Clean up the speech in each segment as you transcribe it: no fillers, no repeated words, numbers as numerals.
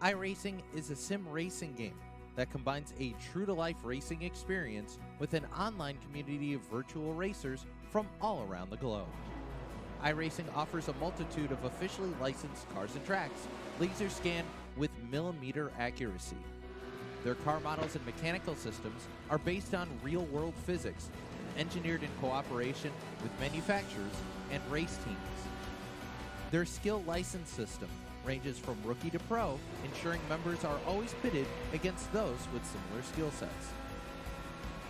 iRacing is a sim racing game that combines a true-to-life racing experience with an online community of virtual racers from all around the globe. iRacing offers a multitude of officially licensed cars and tracks, laser scanned with millimeter accuracy. Their car models and mechanical systems are based on real-world physics, engineered in cooperation with manufacturers and race teams. Their skill license system ranges from rookie to pro, ensuring members are always pitted against those with similar skill sets.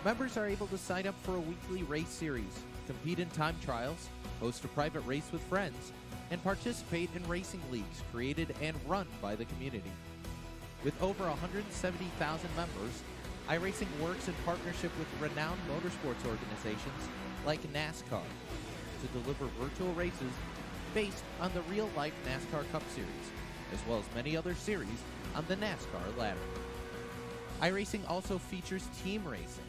Members are able to sign up for a weekly race series, compete in time trials, host a private race with friends, and participate in racing leagues created and run by the community. With over 170,000 members, iRacing works in partnership with renowned motorsports organizations like NASCAR to deliver virtual races based on the real-life NASCAR Cup Series, as well as many other series on the NASCAR ladder. iRacing also features team racing,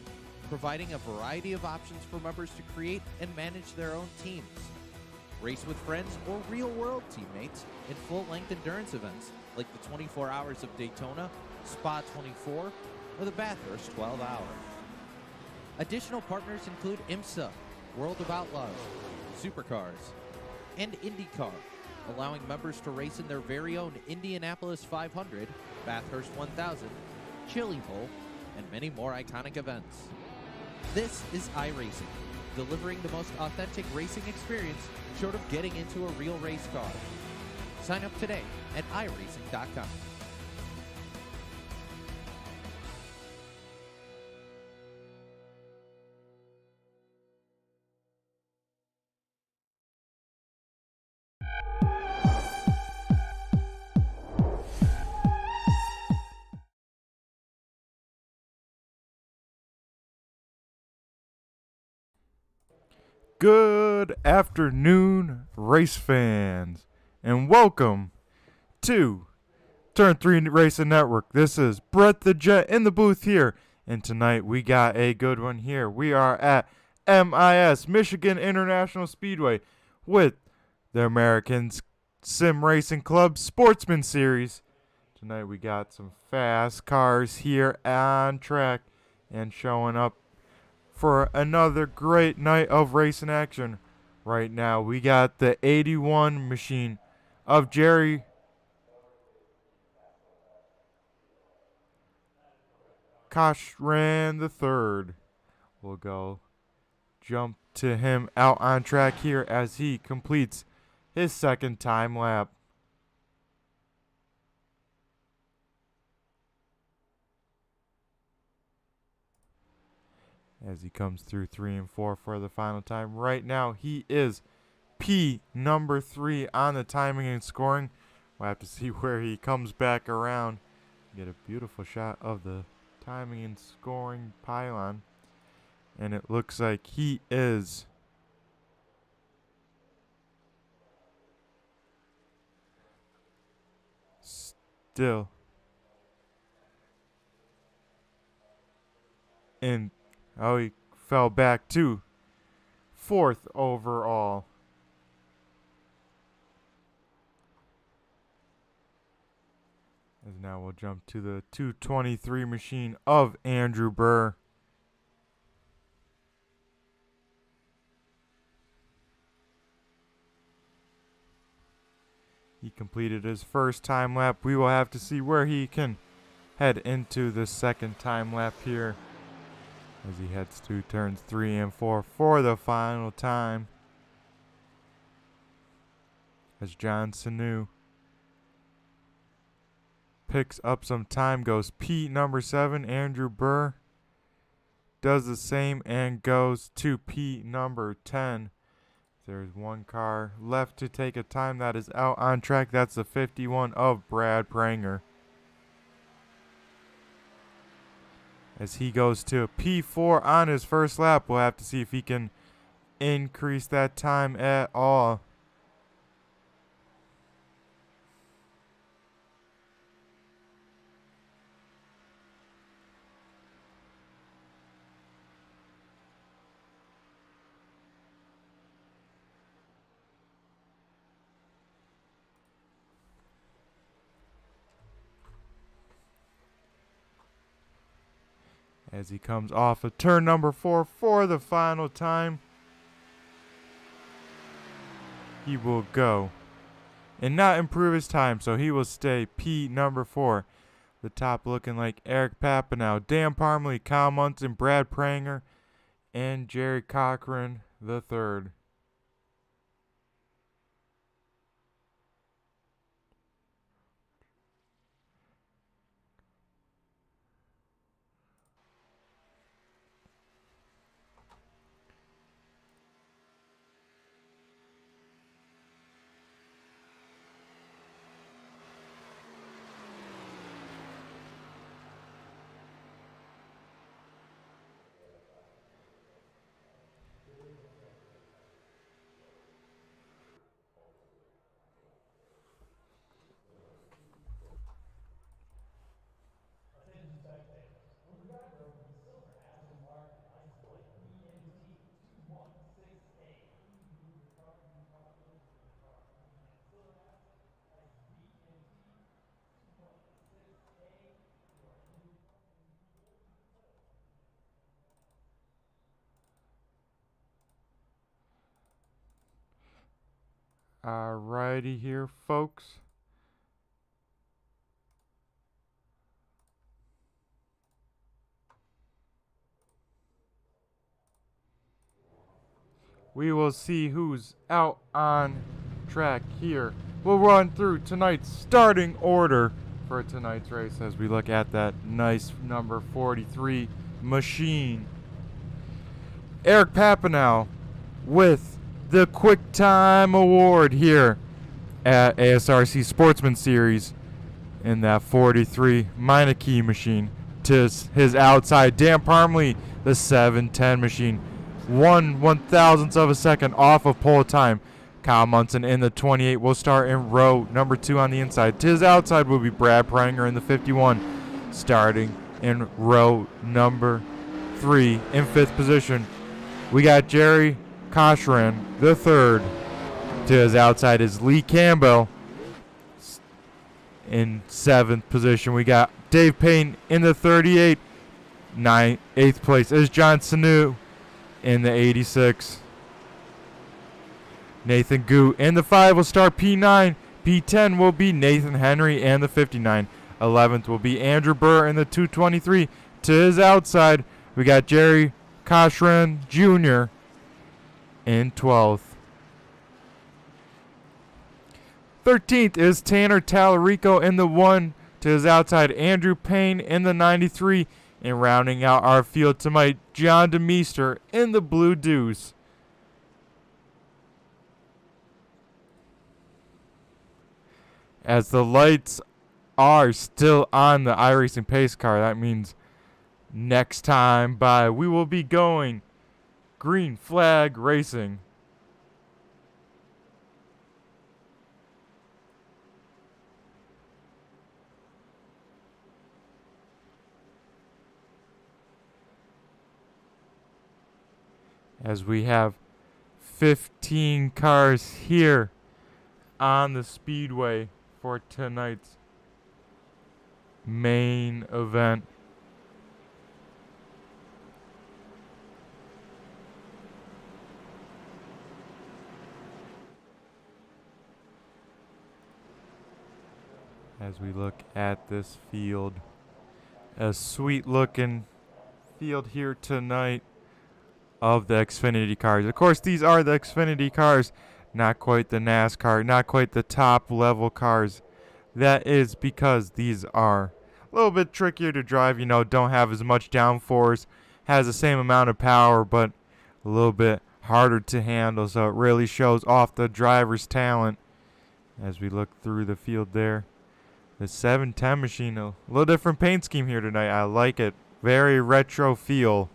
providing a variety of options for members to create and manage their own teams. Race with friends or real-world teammates in full-length endurance events like the 24 Hours of Daytona, Spa 24, or the Bathurst 12 Hour. Additional partners include IMSA, World of Outlaws, Supercars, and IndyCar, allowing members to race in their very own Indianapolis 500, Bathurst 1000, Chili Bowl, and many more iconic events. This is iRacing, delivering the most authentic racing experience short of getting into a real race car. Sign up today at iRacing.com. Good afternoon, race fans, and welcome to Turn 3 Racing Network. This is Brett the Jet in the booth here, and tonight we got a good one here. We are at MIS, Michigan International Speedway, with the American Sim Racing Club Sportsman Series. Tonight we got some fast cars here on track and showing up for another great night of racing action. Right now, we got the 81 machine of Jerry Koshran III. We'll go jump to him out on track here as he completes his second time lap. As he comes through 3 and 4 for the final time. Right now, he is P number 3 on the timing and scoring. We'll have to see where he comes back around. Get a beautiful shot of the timing and scoring pylon. And it looks like he is still in. Oh, he fell back to 4th overall. As now we'll jump to the 223 machine of Andrew Burr. He completed his first time lap. We will have to see where he can head into the second time lap here, as he heads to turns 3 and 4 for the final time. As John Sanu picks up some time, goes P number 7. Andrew Burr does the same and goes to P number 10. There's one car left to take a time that is out on track. That's the 51 of Brad Pranger. As he goes to a P4 on his first lap, we'll have to see if he can increase that time at all. as he comes off of turn number 4 for the final time. He will go and not improve his time, so he will stay P number 4. The top looking like Eric Papanow, Dan Parmley, Kyle Munson, Brad Pranger, and Jerry Cochran the third. Alrighty here, folks. We will see who's out on track here. We'll run through tonight's starting order for tonight's race as we look at that nice number 43 machine. Eric Papanow with the Quick Time Award here at ASRC Sportsman Series in that 43 Meineke machine. To his outside, Dan Parmley, the 710 machine. 1/1000th of a second off of pole time. Kyle Munson in the 28 will start in row number 2 on the inside. To his outside will be Brad Pranger in the 51, starting in row number 3 in 5th position. We got Jerry Cochran the third. To his outside is Lee Campbell in 7th position. We got Dave Payne in the 38. 8th place is John Sanu in the 86. Nathan Gu in the 5 will start P9. P10 will be Nathan Henry and the 59. 11th will be Andrew Burr in the 223. To his outside, we got Jerry Cochran Jr. in 12th. 13th is Tanner Tallarico in the 1. To his outside, Andrew Payne in the 93. And rounding out our field tonight, John DeMeester in the Blue Deuce. As the lights are still on the iRacing pace car, that means next time by we will be going green flag racing. As we have 15 cars here on the speedway for tonight's main event. As we look at this field, a sweet looking field here tonight of the Xfinity cars. Of course, these are the Xfinity cars, not quite the NASCAR, not quite the top level cars. That is because these are a little bit trickier to drive, don't have as much downforce, has the same amount of power, but a little bit harder to handle, so it really shows off the driver's talent as we look through the field there. The 710 machine, a little different paint scheme here tonight. I like it. Very retro feel.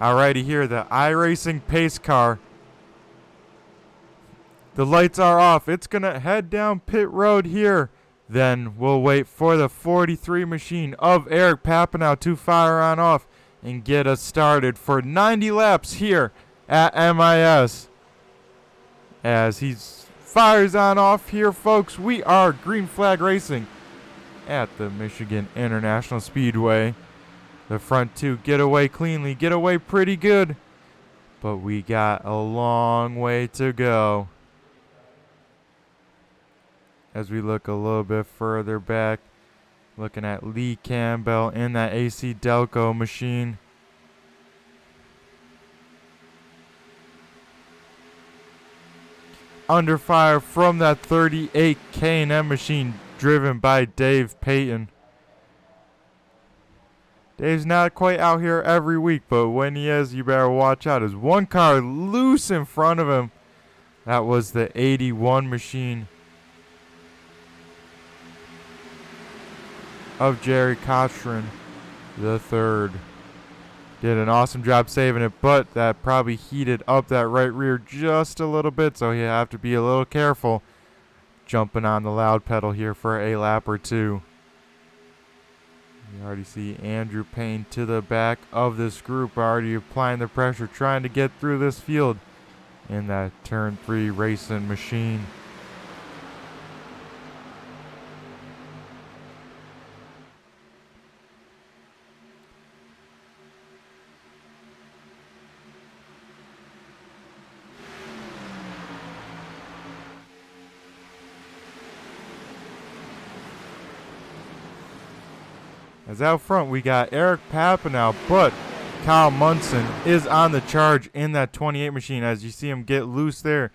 Alrighty, here, the iRacing pace car. The lights are off. It's going to head down pit road here. Then we'll wait for the 43 machine of Eric Papanow to fire on off and get us started for 90 laps here at MIS. As he fires on off here, folks, we are green flag racing at the Michigan International Speedway. The front two get away cleanly, get away pretty good, but we got a long way to go. As we look a little bit further back, looking at Lee Campbell in that AC Delco machine. Under fire from that 38 K&M machine driven by Dave Payton. Dave's not quite out here every week, but when he is, you better watch out. There's one car loose in front of him. That was the 81 machine of Jerry Cochran the third. Did an awesome job saving it, but that probably heated up that right rear just a little bit, so you have to be a little careful jumping on the loud pedal here for a lap or two. You already see Andrew Payne to the back of this group, already applying the pressure, trying to get through this field in that turn 3 racing machine. As out front, we got Eric Papanow, but Kyle Munson is on the charge in that 28 machine. As you see him get loose there,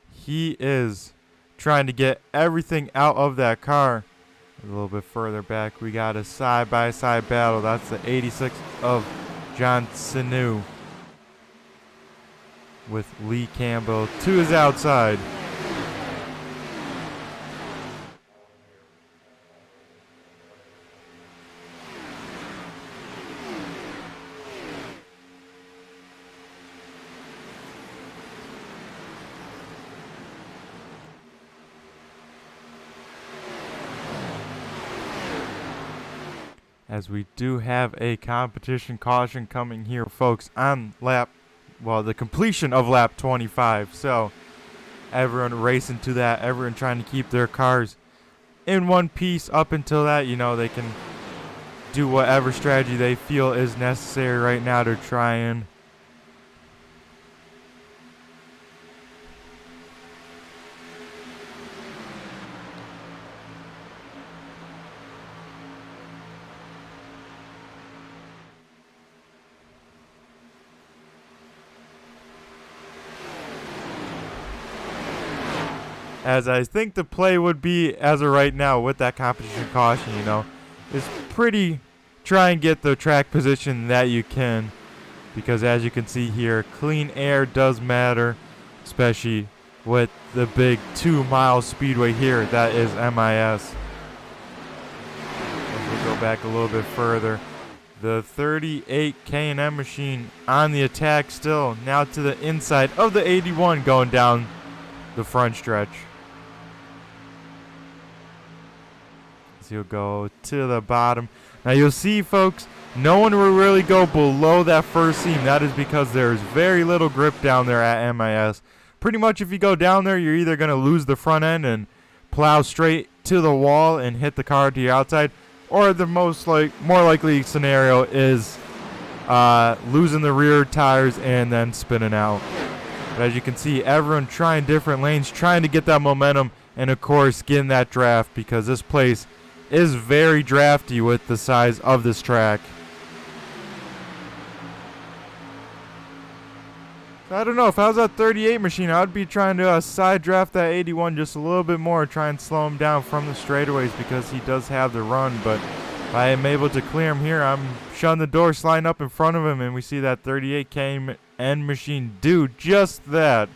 he is trying to get everything out of that car. A little bit further back, we got a side-by-side battle. That's the 86 of John Sinu with Lee Campbell to his outside. As we do have a competition caution coming here, folks, on the completion of lap 25. So everyone racing to that, everyone trying to keep their cars in one piece up until that. You know, they can do whatever strategy they feel is necessary right now to try and as I think the play would be as of right now with that competition caution, you know, is pretty try and get the track position that you can, because as you can see here, clean air does matter, especially with the big 2-mile speedway here that is MIS. As we go back a little bit further, the 38 K&M machine on the attack still, now to the inside of the 81 going down the front stretch. You'll go to the bottom. Now you'll see, folks, no one will really go below that first seam. That is because there's very little grip down there at MIS. Pretty much if you go down there, you're either going to lose the front end and plow straight to the wall and hit the car to your outside, or the more likely scenario is losing the rear tires and then spinning out. But as you can see, everyone trying different lanes, trying to get that momentum, and of course getting that draft, because this place is very drafty with the size of this track. So I don't know, if I was that 38 machine, I'd be trying to side draft that 81 just a little bit more, try and slow him down from the straightaways, because he does have the run. But if I am able to clear him here, I'm shutting the door, sliding up in front of him, and we see that 38 K&M machine do just that.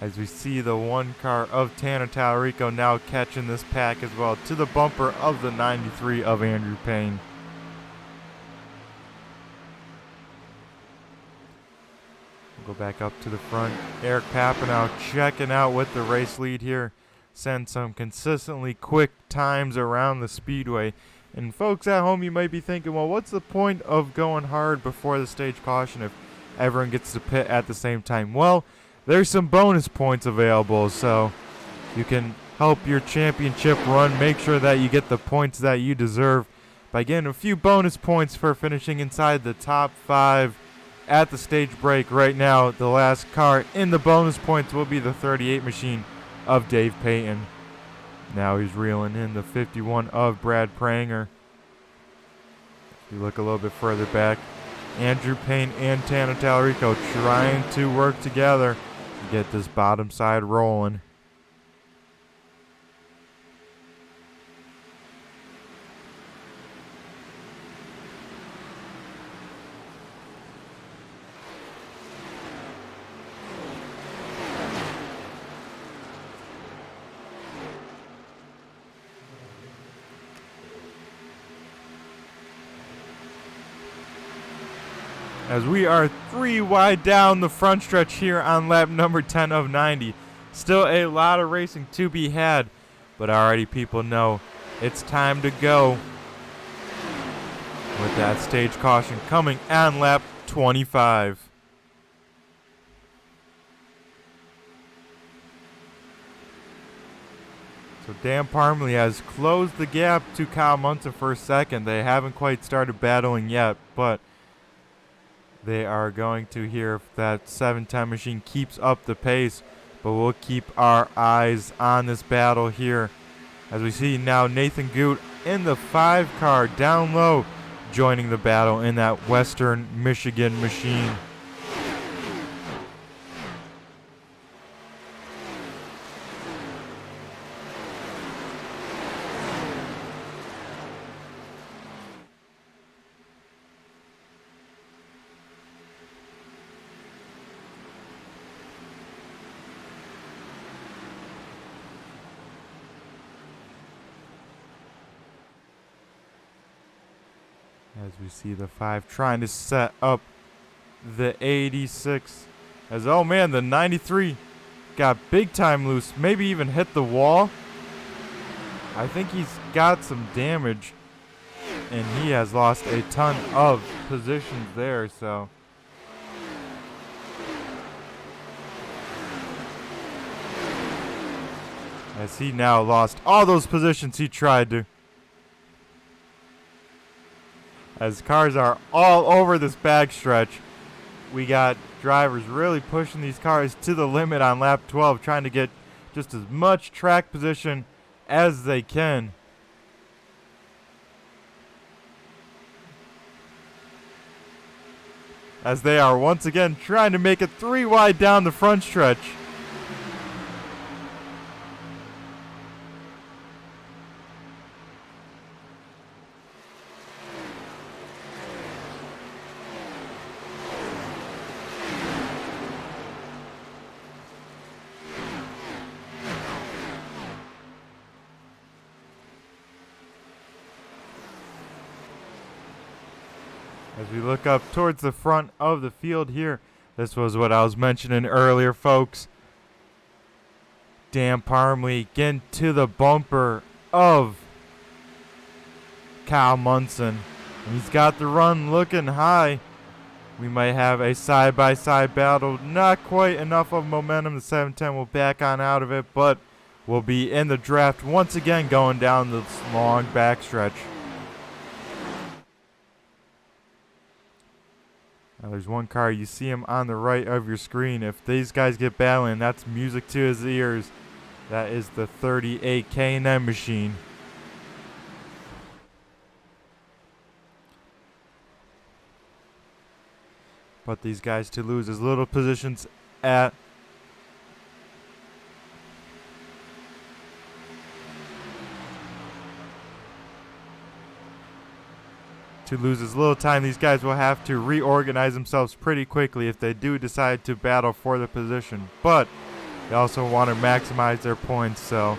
as we see the one car of Tanner Tallarico now catching this pack as well to the bumper of the 93 of Andrew Payne. We'll go back up to the front. Eric Papanow checking out with the race lead here. Send some consistently quick times around the speedway. And folks at home, you might be thinking, well, what's the point of going hard before the stage caution if everyone gets to pit at the same time? Well, there's some bonus points available, so you can help your championship run. Make sure that you get the points that you deserve by getting a few bonus points for finishing inside the top 5 at the stage break. Right now, the last car in the bonus points will be the 38 machine of Dave Payton. Now he's reeling in the 51 of Brad Pranger. If you look a little bit further back, Andrew Payne and Tanner Tallarico trying to work together to get this bottom side rolling. As we are 3 wide down the front stretch here on lap number 10 of 90. Still a lot of racing to be had, but already people know it's time to go with that stage caution coming on lap 25. So Dan Parmley has closed the gap to Kyle Munson for a second. They haven't quite started battling yet, but they are going to here if that 710 machine keeps up the pace. But we'll keep our eyes on this battle here. As we see now Nathan Goot in the 5 car down low joining the battle in that Western Michigan machine. As we see the 5 trying to set up the 86. As, oh man, the 93 got big time loose. Maybe even hit the wall. I think he's got some damage. And he has lost a ton of positions there, so. As he now lost all those positions he tried to. As cars are all over this backstretch, we got drivers really pushing these cars to the limit on lap 12, trying to get just as much track position as they can. As they are once again trying to make it 3 wide down the front stretch. As we look up towards the front of the field here, this was what I was mentioning earlier, folks. Dan Parmley getting to the bumper of Kyle Munson. And he's got the run looking high. We might have a side-by-side battle. Not quite enough of momentum. The 710 will back on out of it, but will be in the draft once again going down this long backstretch. Now there's one car, you see him on the right of your screen. If these guys get battling, that's music to his ears. That is the 38 K&M machine. But these guys to lose as little positions at to lose as little time. These guys will have to reorganize themselves pretty quickly if they do decide to battle for the position. But They also want to maximize their points, so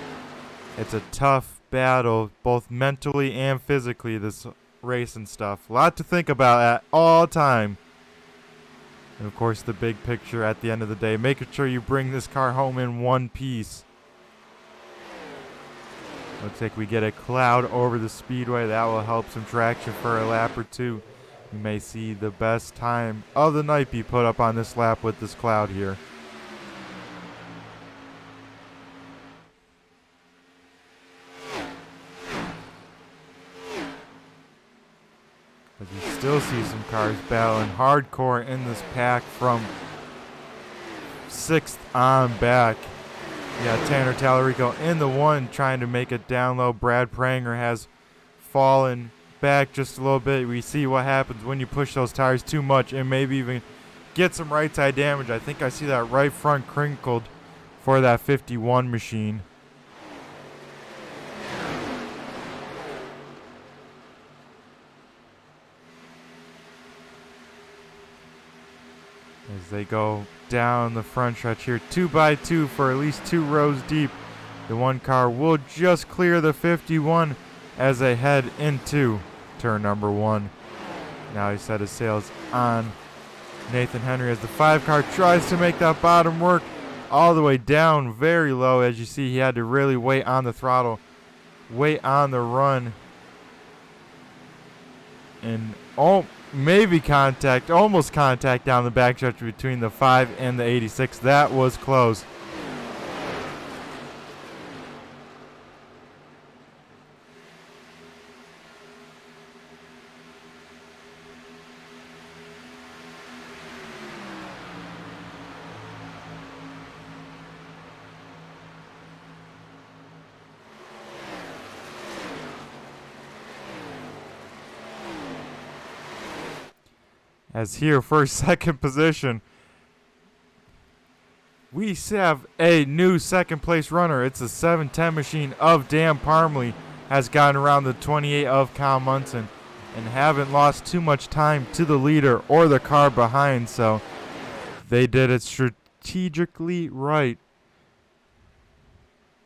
it's a tough battle, both mentally and physically, this race and stuff. A lot to think about at all time. And of course, the big picture at the end of the day, making sure you bring this car home in one piece. Looks like we get a cloud over the speedway. That will help some traction for a lap or two. You may see the best time of the night be put up on this lap with this cloud here. As we still see some cars battling hardcore in this pack from 6th on back. Yeah, Tanner Tallarico in the one trying to make it down low. Brad Pranger has fallen back just a little bit. We see what happens when you push those tires too much and maybe even get some right side damage. I think I see that right front crinkled for that 51 machine. As they go down the front stretch here, 2x2 for at least 2 rows deep. The one car will just clear the 51 as they head into turn number 1. Now he set his sails on Nathan Henry as the 5 car tries to make that bottom work all the way down very low. As you see, he had to really wait on the throttle, wait on the run, and maybe contact, almost contact down the backstretch between the 5 and the 86. That was close. As here for second position, we have a new second place runner. It's the 710 machine of Dan Parmley. Has gotten around the 28 of Kyle Munson and haven't lost too much time to the leader or the car behind. So they did it strategically right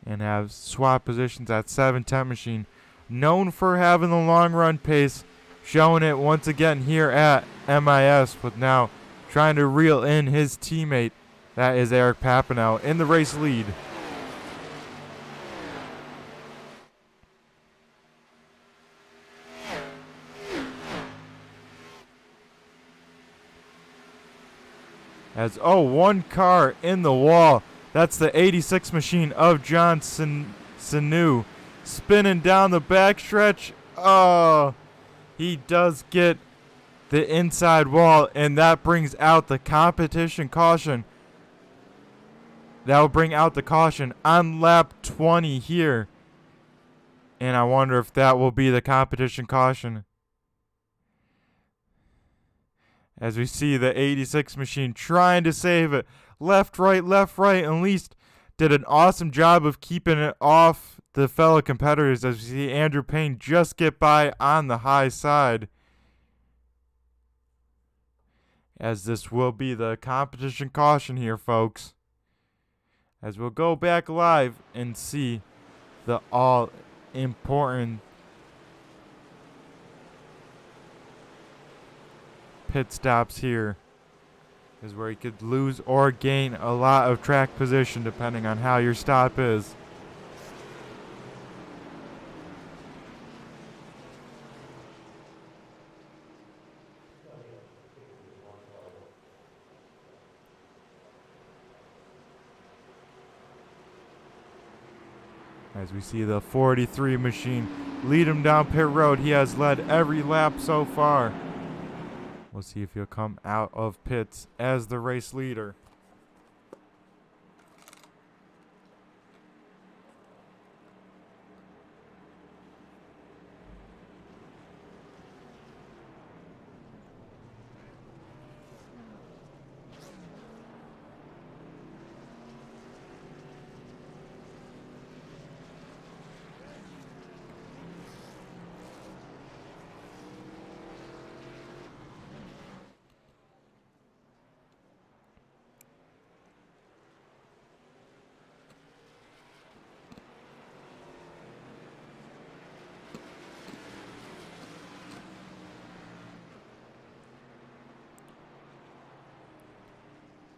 and have swapped positions at 710 machine. Known for having the long run pace, showing it once again here at MIS, but now trying to reel in his teammate. That is Eric Papineau in the race lead. As, one car in the wall. That's the 86 machine of John Sanu. Spinning down the backstretch. Oh, he does get the inside wall, and that brings out the competition caution. That will bring out the caution on lap 20 here. And I wonder if that will be the competition caution. As we see the 86 machine trying to save it. Left, right, and at least did an awesome job of keeping it off the fellow competitors. As we see Andrew Payne just get by on the high side. As this will be the competition caution here, folks. As we'll go back live and see the all-important pit stops here. Is where you could lose or gain a lot of track position depending on how your stop is. As we see the 43 machine lead him down pit road. He has led every lap so far. We'll see if he'll come out of pits as the race leader.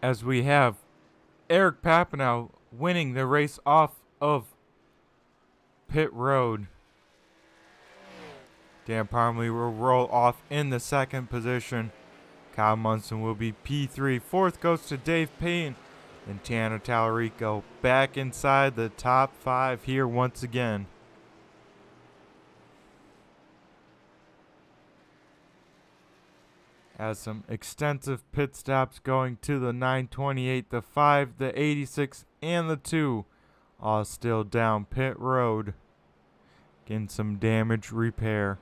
as we have Eric Papanow winning the race off of pit road. Dan Parmley will roll off in the second position. Kyle Munson will be P3. Fourth goes to Dave Payton. And Tanner Tallarico back inside the top 5 here once again. Has some extensive pit stops going to the 928, the 5, the 86, and the 2. All still down pit road. Getting some damage repair.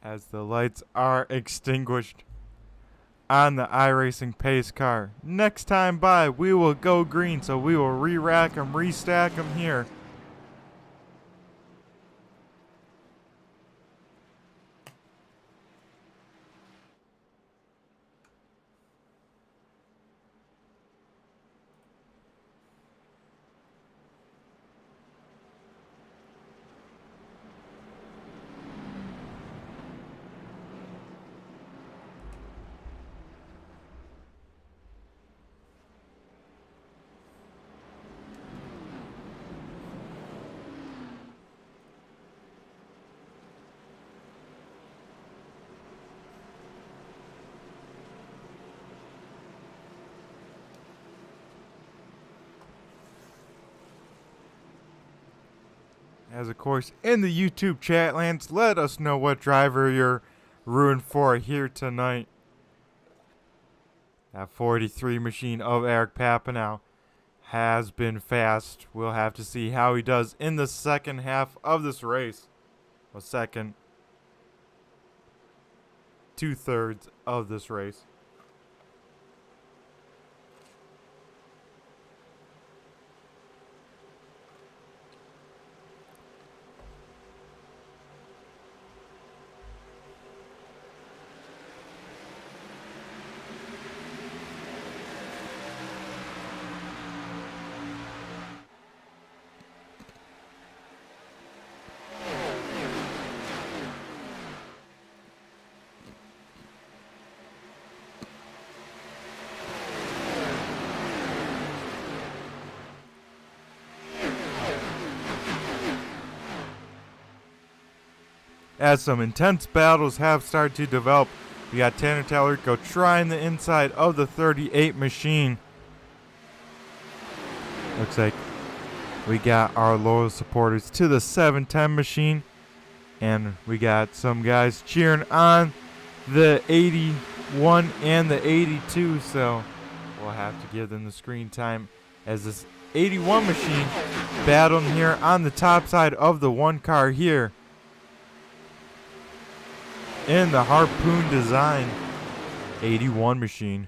As the lights are extinguished on the iRacing pace car. Next time by, we will go green, so we will re-rack them, restack them here. As of course, in the YouTube chat lands, let us know what driver you're rooting for here tonight. That 43 machine of Eric Papanow has been fast. We'll have to see how he does in the second half of this race. Well, second 2/3 of this race. As some intense battles have started to develop, we got Tanner Tallarico trying the inside of the 38 machine. Looks like we got our loyal supporters to the 710 machine. And we got some guys cheering on the 81 and the 82. So we'll have to give them the screen time as this 81 machine battling here on the top side of the one car here. In the Harpoon design 81 machine.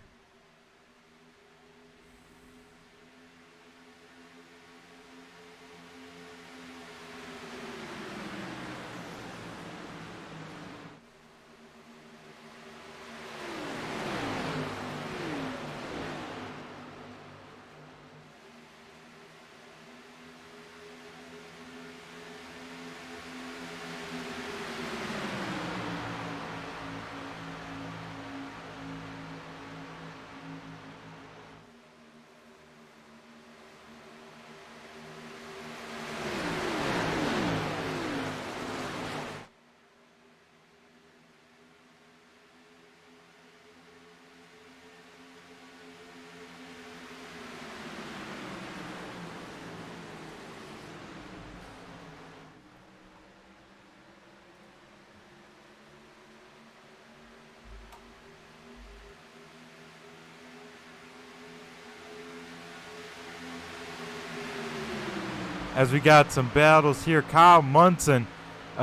As we got some battles here, Kyle Munson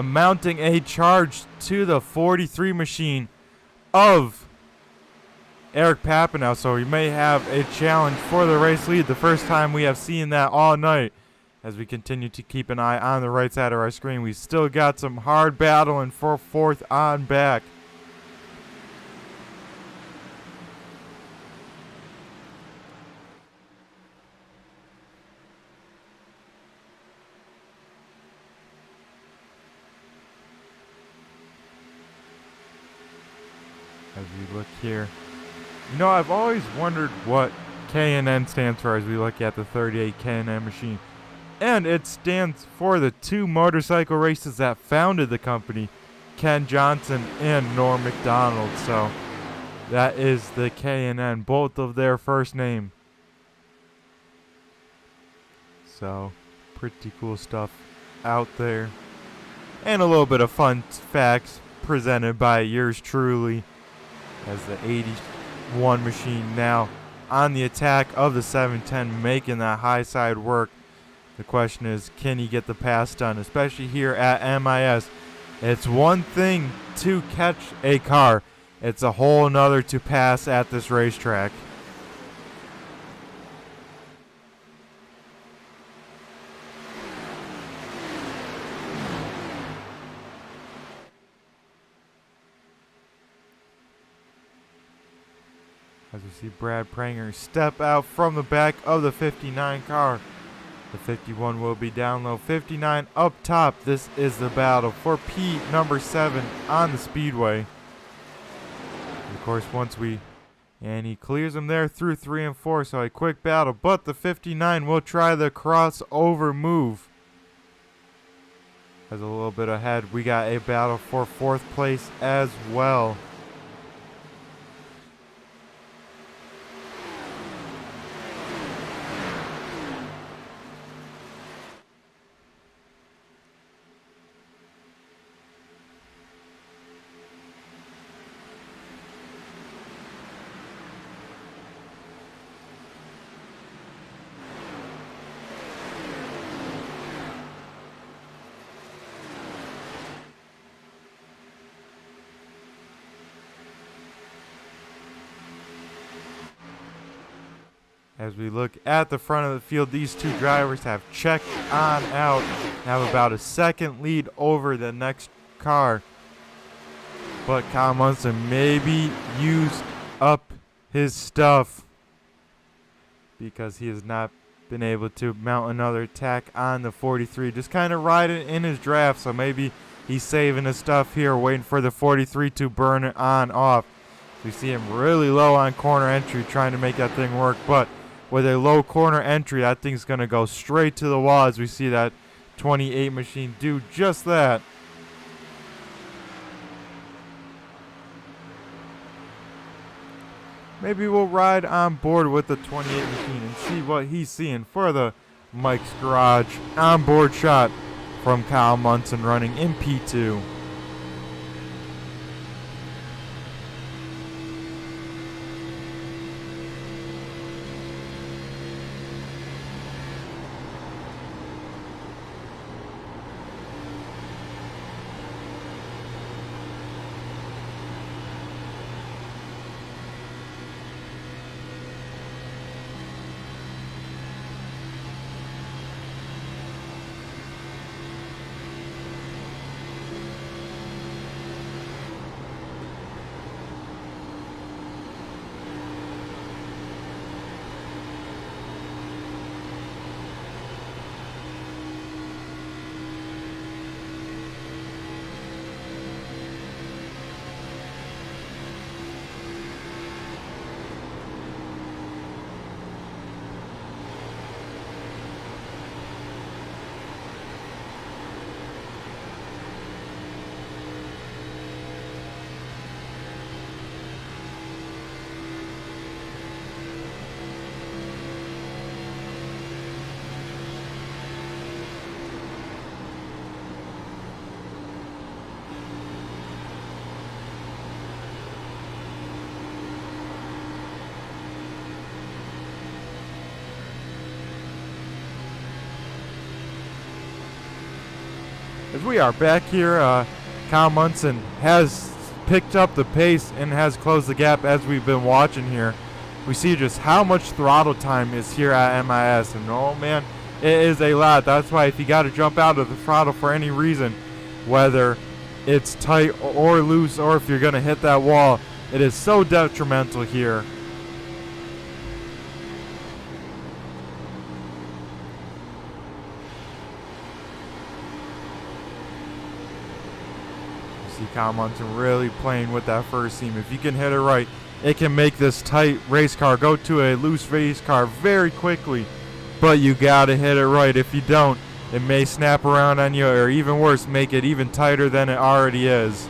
mounting a charge to the 43 machine of Eric Papanow. So he may have a challenge for the race lead. The first time we have seen that all night. as we continue to keep an eye on the right side of our screen. We still got some hard battling for fourth on back. As we look here, you know, I've always wondered what K&N stands for as we look at the 38 K&N machine. And it stands for the two motorcycle races that founded the company, Ken Johnson and Norm McDonald. So that is the K&N, both of their first name. So pretty cool stuff out there. And a little bit of fun facts presented by yours truly, as the 81 machine now on the attack of the 710, making that high side work. The question is, can he get the pass done, especially here at MIS? It's one thing to catch a car. It's a whole nother to pass at this racetrack. As we see Brad Pranger step out from the back of the 59 car. The 51 will be down low. 59 up top. This is the battle for P number 7 on the speedway. And of course, and he clears him there through 3 and 4, so a quick battle. But the 59 will try the crossover move. As a little bit ahead, we got a battle for 4th place as well. As we look at the front of the field, these two drivers have checked on out, have about a second lead over the next car. But Kyle Munson maybe used up his stuff because he has not been able to mount another attack on the 43. Just kind of riding in his draft, so maybe he's saving his stuff here, waiting for the 43 to burn it on off. We see him really low on corner entry, trying to make that thing work, but with a low corner entry, that thing's going to go straight to the wall as we see that 28 machine do just that. Maybe we'll ride on board with the 28 machine and see what he's seeing for the Mike's Garage onboard shot from Kyle Munson running in P2. As we are back here, Kyle Munson has picked up the pace and has closed the gap as we've been watching here. We see just how much throttle time is here at MIS. And oh man, It is a lot. That's why if you got to jump out of the throttle for any reason, whether it's tight or loose, or if you're going to hit that wall, it is so detrimental here. You see Kyle Munson really playing with that first seam. If you can hit it right, it can make this tight race car go to a loose race car very quickly. But you got to hit it right. If you don't, it may snap around on you, or even worse, make it even tighter than it already is.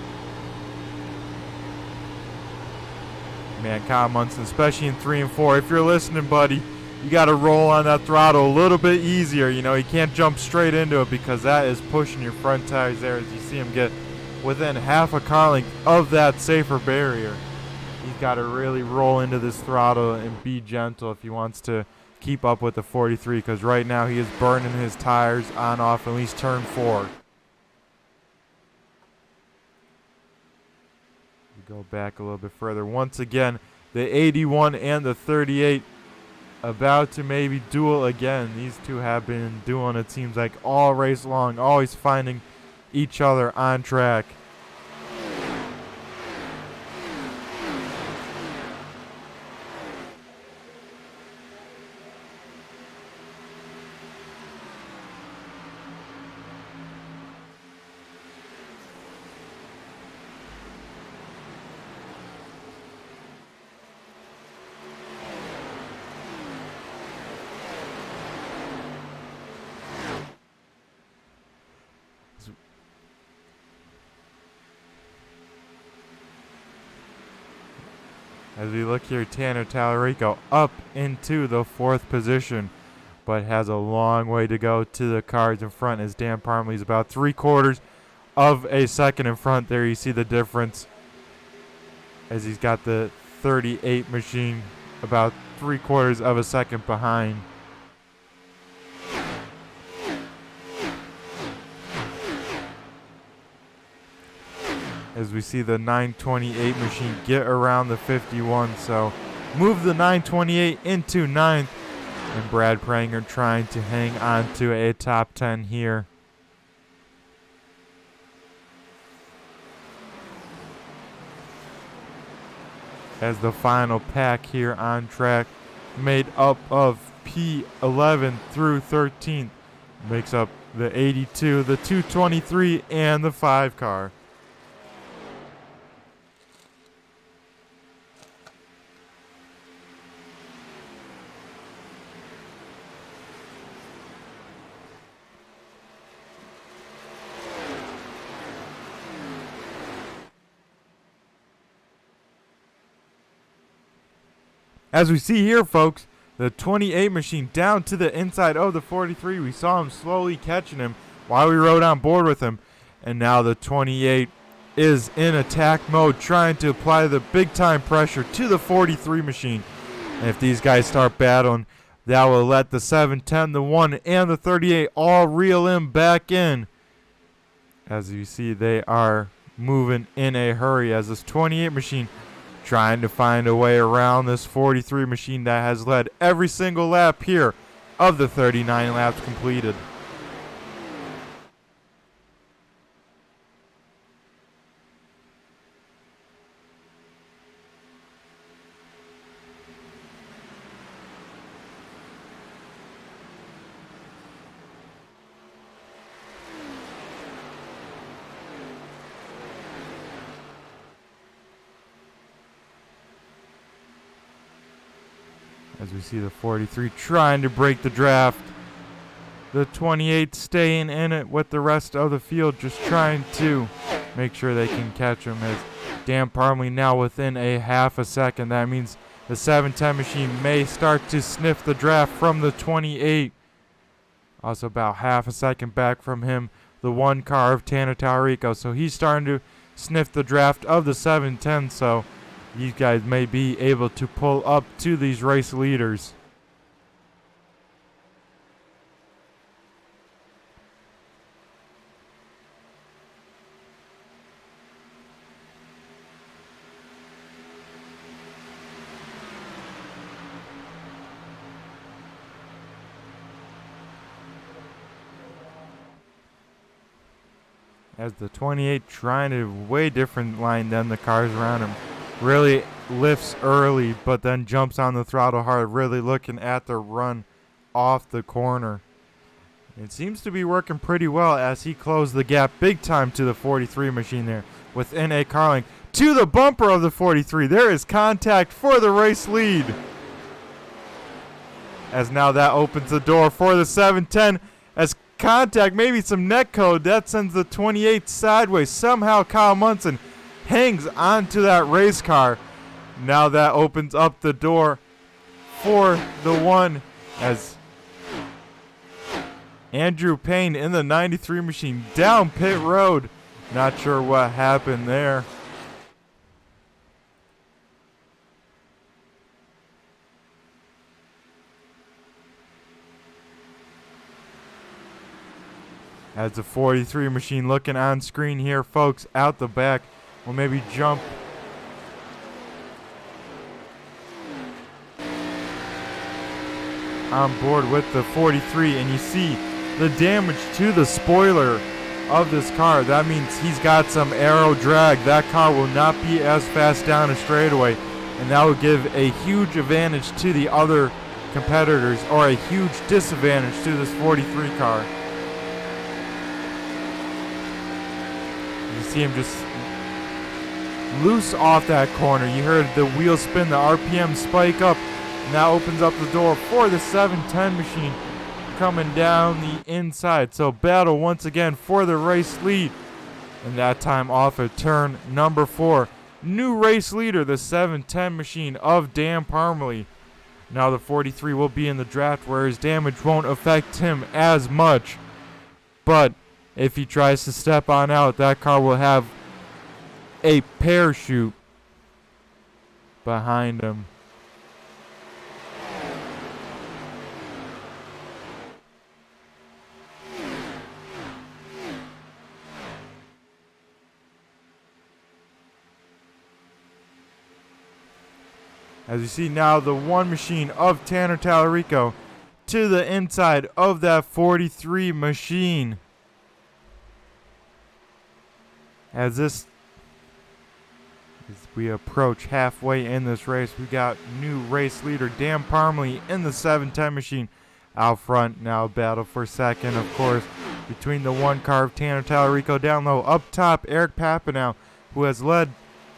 Man, Kyle Munson, especially in 3 and 4, if you're listening, buddy, you got to roll on that throttle a little bit easier. You know, you can't jump straight into it because that is pushing your front tires there as you see him get within half a car length of that safer barrier. He's got to really roll into this throttle and be gentle if he wants to keep up with the 43, because right now he is burning his tires on off at least turn 4. We go back a little bit further. Once again, the 81 and the 38 about to maybe duel again. These two have been dueling, it seems like, all race long, always finding each other on track. As we look here, Tanner Tallarico up into the 4th position, but has a long way to go to the cars in front, as Dan Parmley is about 3/4 of a second in front. There you see the difference, as he's got the 38 machine about 3/4 of a second behind. As we see the 928 machine get around the 51, so move the 928 into 9th, and Brad Pranger trying to hang on to a top 10 here. As the final pack here on track, made up of P11 through 13, makes up the 82, the 223, and the 5 car. As we see here, folks, the 28 machine down to the inside of the 43. We saw him slowly catching him while we rode on board with him. And now the 28 is in attack mode, trying to apply the big-time pressure to the 43 machine. And if these guys start battling, that will let the 710, the 1, and the 38 all reel him back in. As you see, they are moving in a hurry as this 28 machine trying to find a way around this 43 machine that has led every single lap here of the 39 laps completed. As we see the 43 trying to break the draft. The 28 staying in it with the rest of the field, just trying to make sure they can catch him. As Dan Parmley now within a half a second. That means the 710 machine may start to sniff the draft from the 28. Also about half a second back from him, the 1 car of Tanner Tallarico. So he's starting to sniff the draft of the 710. So these guys may be able to pull up to these race leaders. as the 28 trying a way different line than the cars around him. Really lifts early, but then jumps on the throttle hard, really looking at the run off the corner. It seems to be working pretty well as he closed the gap big time to the 43 machine there within a car length. To the bumper of the 43. There is contact for the race lead. As now that opens the door for the 710. As contact, maybe some net code, that sends the 28 sideways. Somehow Kyle Munson hangs onto that race car. Now that opens up the door for the one as Andrew Payne in the 93 machine down pit road. Not sure what happened there. As the 43 machine looking on screen here, folks, out the back will maybe jump on board with the 43, and you see the damage to the spoiler of this car. That means he's got some aero drag. That car will not be as fast down a straightaway, and that will give a huge advantage to the other competitors, or a huge disadvantage to this 43 car. You see him just loose off that corner. You heard the wheel spin, the RPM spike up, and that opens up the door for the 710 machine coming down the inside. So battle once again for the race lead, and that time off at turn number 4. New race leader, the 710 machine of Dan Parmalee. Now the 43 will be in the draft where his damage won't affect him as much, but if he tries to step on out, that car will have a parachute behind him. As you see now, the one machine of Tanner Tallarico to the inside of that 43 machine. As we approach halfway in this race, we got new race leader Dan Parmalee in the 710 machine out front. Now battle for second, of course, between the one car of Tanner Tallarico. Down low, up top, Eric Papanow, who has led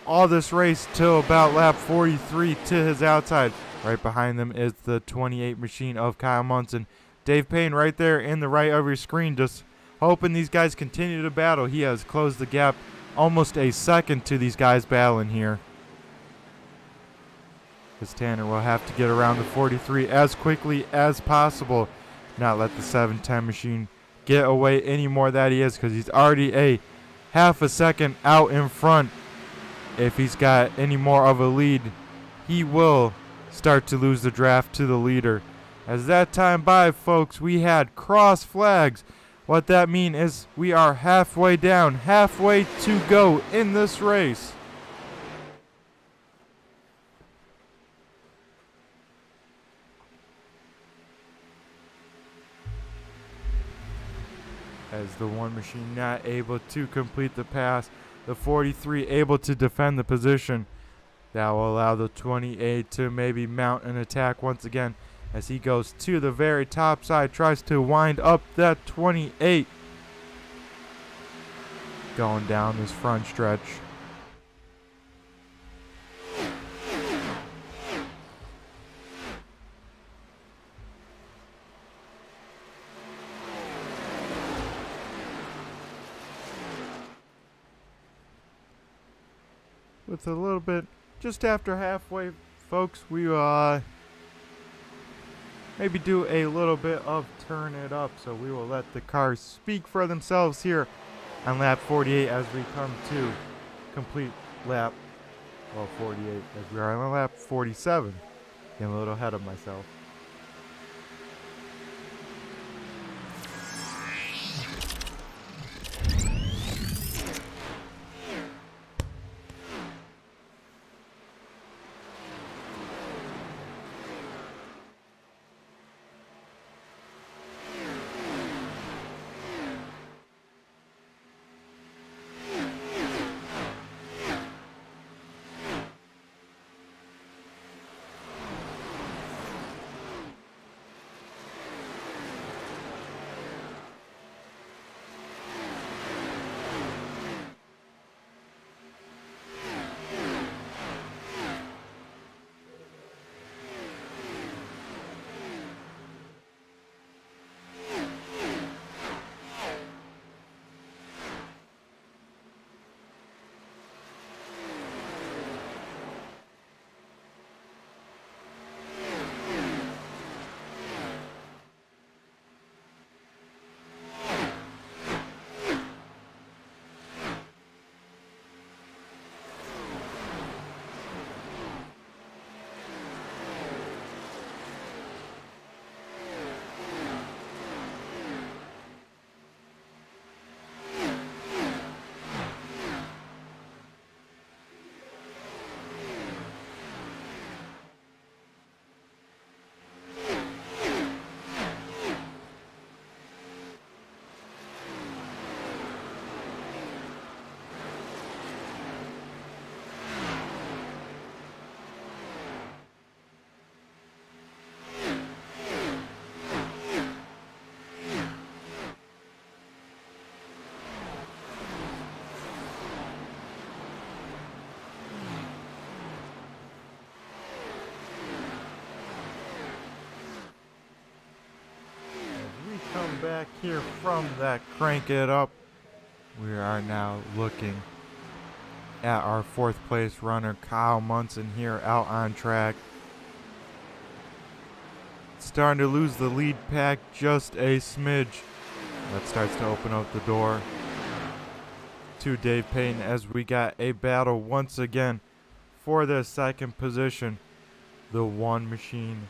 all this race till about lap 43 to his outside. Right behind them is the 28 machine of Kyle Munson. Dave Payne right there in the right of your screen, just hoping these guys continue to battle. He has closed the gap almost a second to these guys battling here. As Tanner will have to get around the 43 as quickly as possible. Not let the 710 machine get away anymore that he is, because he's already a half a second out in front. If he's got any more of a lead, he will start to lose the draft to the leader. As that time by, folks, we had cross flags. What that means is we are halfway down, halfway to go in this race. As the one machine not able to complete the pass, the 43 able to defend the position. That will allow the 28 to maybe mount an attack once again as he goes to the very top side, tries to wind up that 28. Going down this front stretch. With a little bit, just after halfway, folks, we maybe do a little bit of turn it up. So we will let the cars speak for themselves here on lap 48 as we come to complete lap, 48 as we are on lap 47. Getting a little ahead of myself. back here from that crank it up, we are now looking at our 4th place runner, Kyle Munson, here out on track. Starting to lose the lead pack just a smidge. That starts to open up the door to Dave Payton as we got a battle once again for the 2nd position. The one machine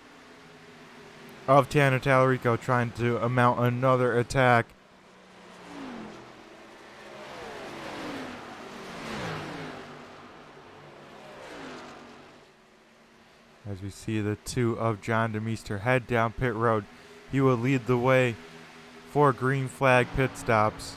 of Tanner Tallarico trying to mount another attack. As we see the 2 of John DeMeester head down pit road, he will lead the way for green flag pit stops.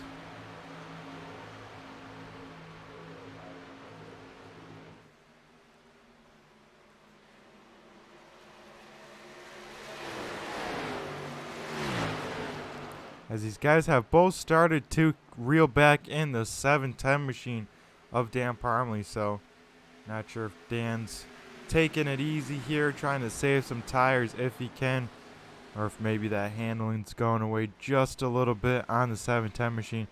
As these guys have both started to reel back in the 710 machine of Dan Parmley, so not sure if Dan's taking it easy here, trying to save some tires if he can, or if maybe that handling's going away just a little bit on the 710 machine.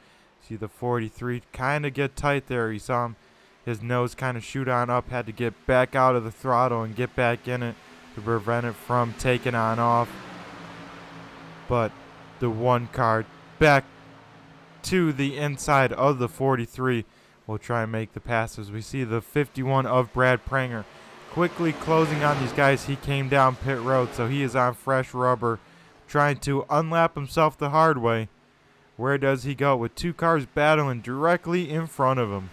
See the 43 kind of get tight there. You saw him, his nose kind of shoot on up, had to get back out of the throttle and get back in it to prevent it from taking on off. But the 1 car back to the inside of the 43 will try and make the passes. We see the 51 of Brad Pranger quickly closing on these guys. He came down pit road, so he is on fresh rubber, trying to unlap himself the hard way. Where does he go? With 2 cars battling directly in front of him.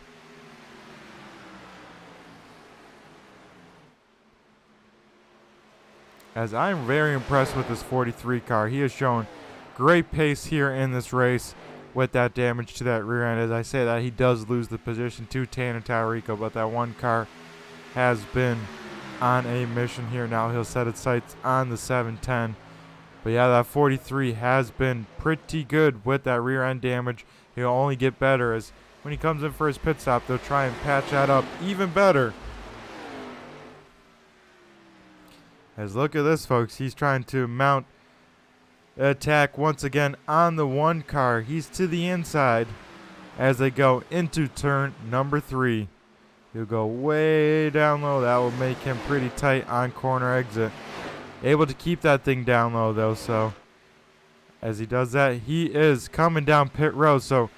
As I'm very impressed with this 43 car. He has shown great pace here in this race with that damage to that rear end. As I say that, he does lose the position to Tanner Tallarico, but that 1 car has been on a mission here. Now he'll set its sights on the 710. But yeah, that 43 has been pretty good with that rear end damage. He'll only get better as when he comes in for his pit stop, they'll try and patch that up even better. As look at this, folks. He's trying to mount attack once again on the 1 car. He's to the inside as they go into turn number 3. He'll go way down low. That will make him pretty tight on corner exit. Able to keep that thing down low though, so as he does that, he is coming down pit road. So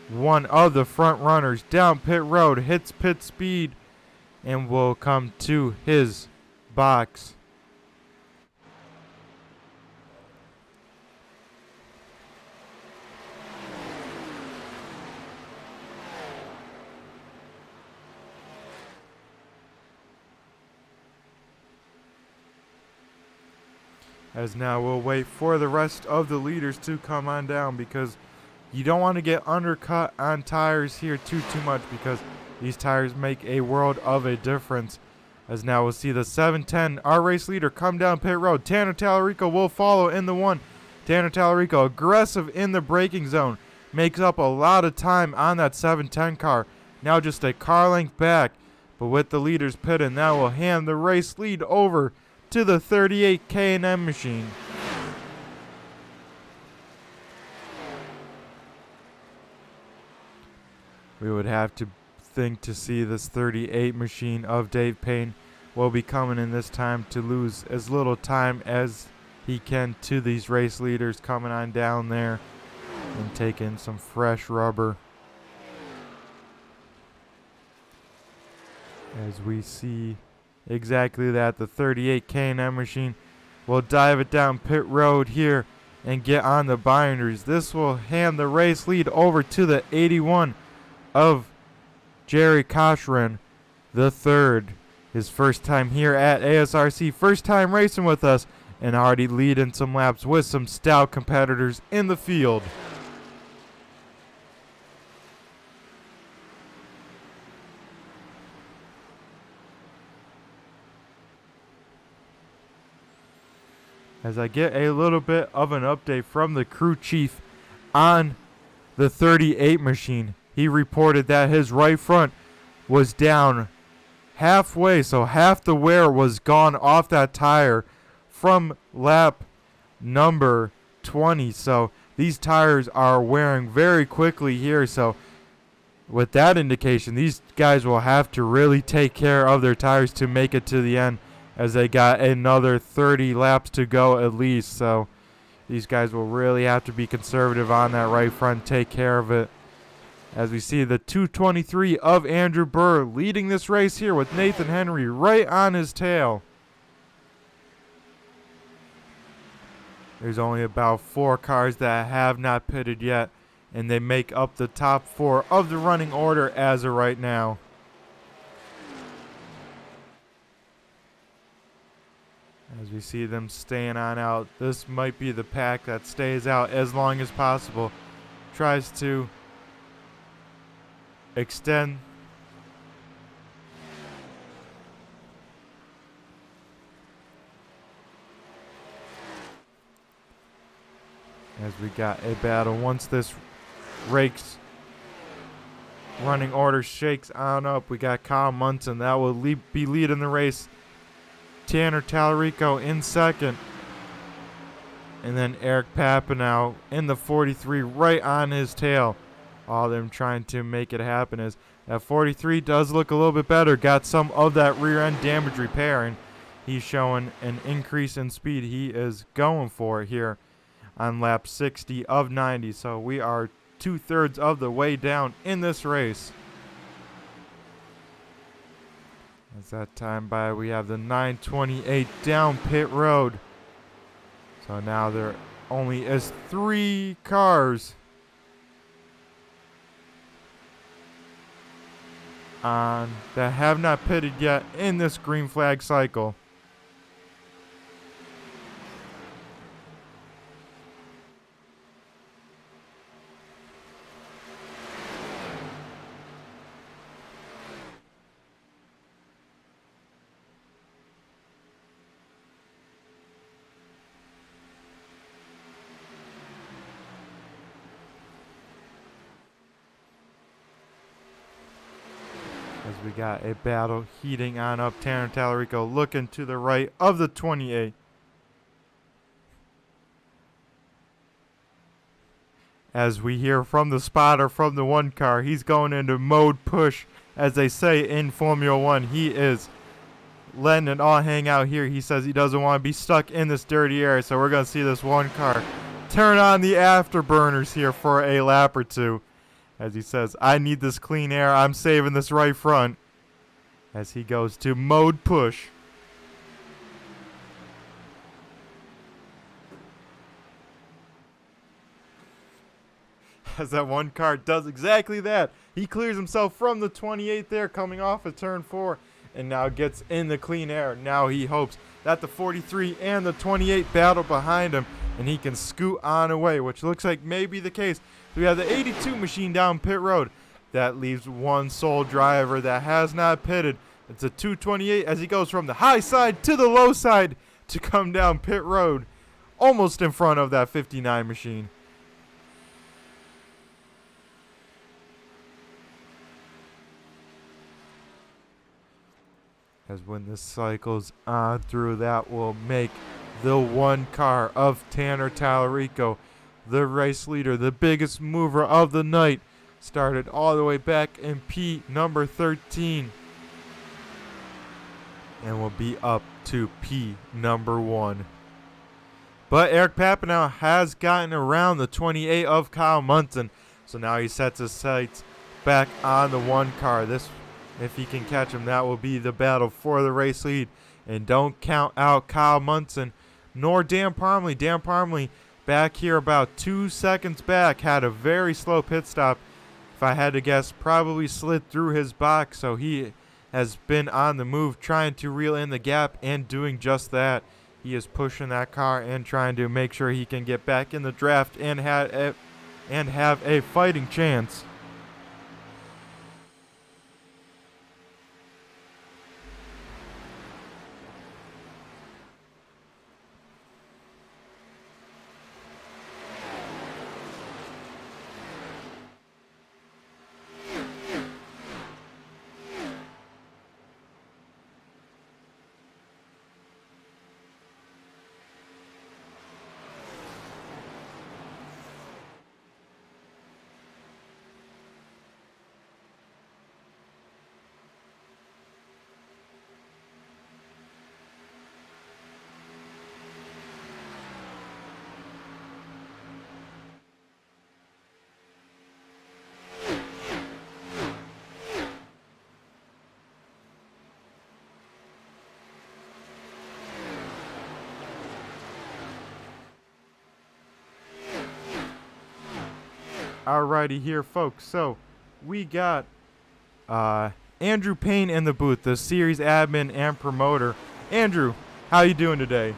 one of the front runners down pit road hits pit speed and will come to his box. As now we'll wait for the rest of the leaders to come on down, because you don't want to get undercut on tires here too much, because these tires make a world of a difference. As now we'll see the 710, our race leader, come down pit road. Tanner Tallarico will follow in the 1. Tanner Tallarico, aggressive in the braking zone, makes up a lot of time on that 710 car. Now just a car length back, but with the leaders pitting, that will hand the race lead over to the 38 K&M machine. We would have to think to see this 38 machine of Dave Payne will be coming in this time to lose as little time as he can to these race leaders coming on down there and taking some fresh rubber. As we see exactly that, the 38 K&M machine will dive it down pit road here and get on the binders. This will hand the race lead over to the 81 of Jerry Koshrin the third. His first time here at ASRC, first time racing with us, and already leading some laps with some stout competitors in the field. As I get a little bit of an update from the crew chief on the 38 machine, he reported that his right front was down halfway, so half the wear was gone off that tire from lap number 20. So these tires are wearing very quickly here. So with that indication, these guys will have to really take care of their tires to make it to the end, as they got another 30 laps to go at least. So these guys will really have to be conservative on that right front, take care of it. As we see the 223 of Andrew Burr leading this race here with Nathan Henry right on his tail. There's only about 4 cars that have not pitted yet, and they make up the top 4 of the running order as of right now. As we see them staying on out, this might be the pack that stays out as long as possible. Tries to extend. As we got a battle, once this rakes running order shakes on up, we got Kyle Munson that will be leading the race. Tanner Tallarico in second, and then Eric Papanow in the 43 right on his tail. All of them trying to make it happen. As that 43 does look a little bit better, got some of that rear end damage repairing. He's showing an increase in speed he is going for here on lap 60 of 90. So we are 2/3 of the way down in this race. As that time by, we have the 928 down pit road. So now there only is 3 cars on that have not pitted yet in this green flag cycle. As we got a battle heating on up, Tanner Tallarico looking to the right of the 28. As we hear from the spotter from the 1 car, he's going into mode push, as they say in Formula 1. He is letting it all hang out here. He says he doesn't want to be stuck in this dirty area, so we're going to see this 1 car turn on the afterburners here for a lap or 2. As he says, I need this clean air. I'm saving this right front. As he goes to mode push. As that 1 car does exactly that. He clears himself from the 28 there, coming off of turn 4, and now gets in the clean air. Now he hopes that the 43 and the 28 battle behind him, and he can scoot on away, which looks like may be the case. We have the 82 machine down pit road. That leaves 1 sole driver that has not pitted. It's a 228 as he goes from the high side to the low side to come down pit road, almost in front of that 59 machine. As when this cycles on through, that will make the 1 car of Tanner Tallarico the race leader, the biggest mover of the night. Started all the way back in P number 13 and will be up to P number 1. But Eric Papanow has gotten around the 28 of Kyle Munson, so now he sets his sights back on the 1 car. This, if he can catch him, that will be the battle for the race lead. And don't count out Kyle Munson nor Dan Parmley. Dan Parmley, back here about 2 seconds back, had a very slow pit stop. If I had to guess, probably slid through his box, so he has been on the move trying to reel in the gap and doing just that. He is pushing that car and trying to make sure he can get back in the draft and have a fighting chance. Alrighty here, folks. So we got Andrew Payne in the booth, the series admin and promoter. Andrew, how you doing today?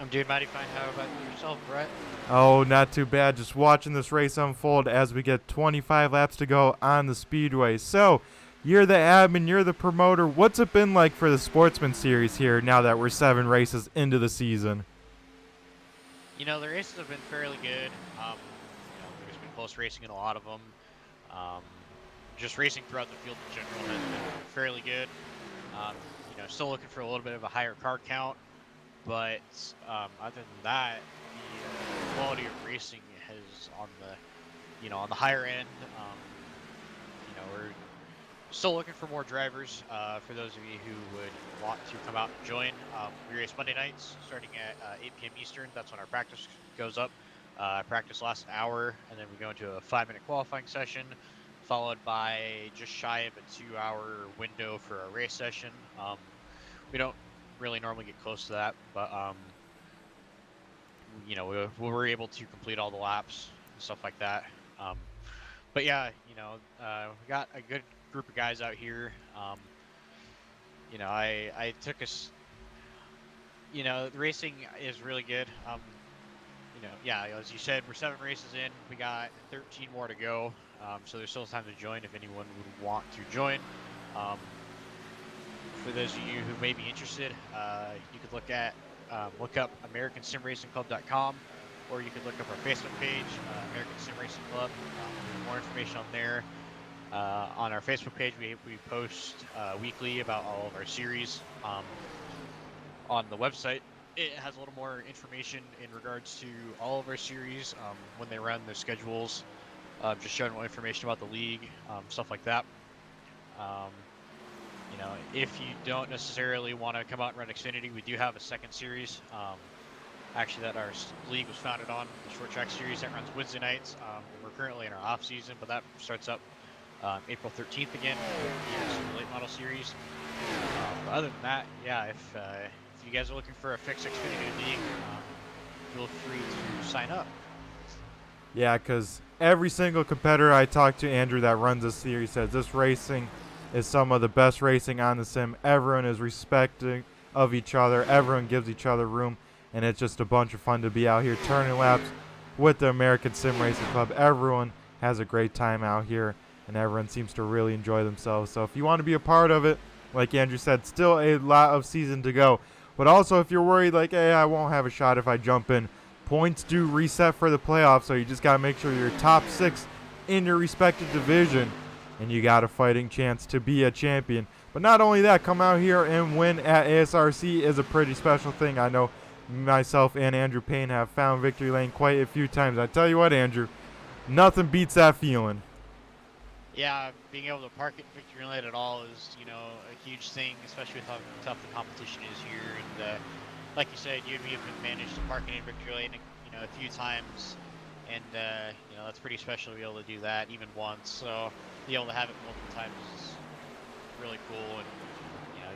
I'm doing mighty fine. How about yourself, Brett? Oh, not too bad. Just watching this race unfold as we get 25 laps to go on the speedway. So, you're the admin, you're the promoter. What's it been like for the Sportsman series here now that we're 7 races into the season? You know, the races have been fairly good. There's been close racing in a lot of them. Just racing throughout the field in general has been fairly good. Still looking for a little bit of a higher car count, but other than that, the quality of racing has on the higher end. We're still looking for more drivers. For those of you who would want to come out and join, we race Monday nights starting at 8 p.m. Eastern. That's when our practice goes up. Practice lasts an hour, and then we go into a 5-minute qualifying session, followed by just shy of a 2-hour window for a race session. We don't really normally get close to that, but we were able to complete all the laps and stuff like that. But yeah, we got a good group of guys out here. I took us. The racing is really good. As you said, we're 7 races in. We got 13 more to go. So there's still time to join if anyone would want to join. For those of you who may be interested, you could look up AmericanSimRacingClub.com, or you could look up our Facebook page, American Sim Racing Club. There's more information on there. On our Facebook page, we post weekly about all of our series. On the website, it has a little more information in regards to all of our series, when they run their schedules, just general information about the league, stuff like that. If you don't necessarily want to come out and run Xfinity, we do have a second series, that our league was founded on, the short track series that runs Wednesday nights. We're currently in our off season, but that starts up April 13th again, the late model series. But other than that, if you guys are looking for a fixed Xfinity league, feel free to sign up. Yeah, because every single competitor I talk to, Andrew, that runs this series says this racing is some of the best racing on the sim. Everyone is respecting of each other. Everyone gives each other room, and it's just a bunch of fun to be out here turning laps with the American Sim Racing Club. Everyone has a great time out here, and everyone seems to really enjoy themselves. So if you want to be a part of it, like Andrew said, still a lot of season to go. But also, if you're worried, like, hey, I won't have a shot if I jump in, points do reset for the playoffs, so you just got to make sure you're top 6 in your respective division, and you got a fighting chance to be a champion. But not only that, come out here and win at ASRC is a pretty special thing. I know myself and Andrew Payne have found victory lane quite a few times. I tell you what, Andrew, nothing beats that feeling. Yeah, being able to park at victory lane at all is, a huge thing, especially with how tough the competition is here. And like you said, you and me have managed to park in victory lane, a few times, and that's pretty special to be able to do that even once. So be able to have it multiple times is really cool, and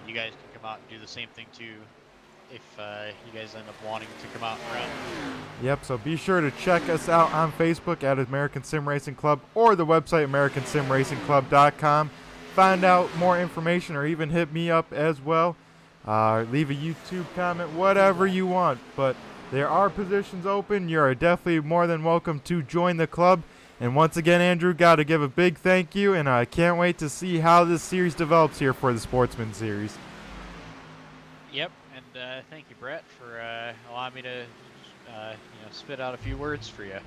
you guys can come out and do the same thing too if you guys end up wanting to come out and run. Yep, so be sure to check us out on Facebook at American Sim Racing Club or the website AmericanSimRacingClub.com. Find out more information or even hit me up as well. Leave a YouTube comment, whatever you want. But there are positions open. You are definitely more than welcome to join the club. And once again, Andrew, got to give a big thank you, and I can't wait to see how this series develops here for the Sportsman series. Yep, and thank you, Brett, for allowing me to spit out a few words for you.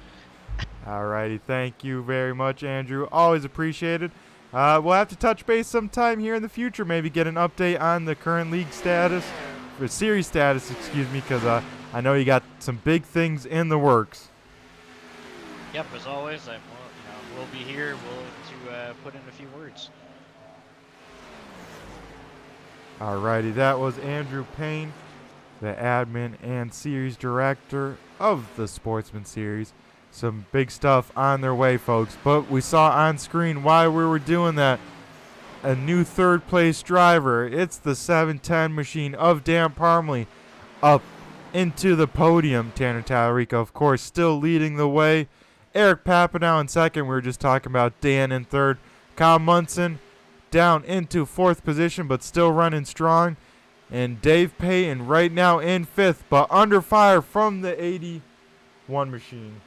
Alrighty, thank you very much, Andrew. Always appreciated. We'll have to touch base sometime here in the future, maybe get an update on the current league status, or series status, because I know you got some big things in the works. Yep, as always, we'll be here to put in a few words. Alrighty, that was Andrew Payne, the admin and series director of the Sportsman series. Some big stuff on their way, folks. But we saw on screen while we were doing that a new third place driver. It's the 710 machine of Dan Parmley up into the podium. Tanner Tallarico, of course, still leading the way Eric Papanow in second. We were just talking about Dan in third. Kyle Munson down into fourth position, but still running strong. And Dave Payton right now in fifth, but under fire from the 81 machine.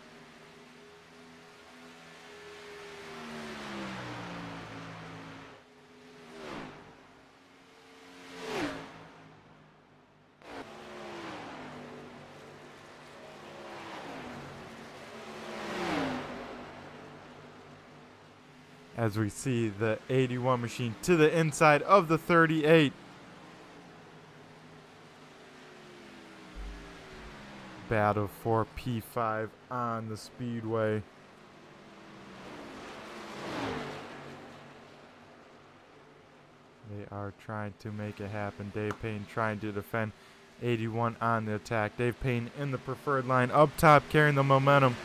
As we see the 81 machine to the inside of the 38. Battle for P5 on the speedway. They are trying to make it happen. Dave Payne trying to defend 81 on the attack. Dave Payne in the preferred line up top carrying the momentum.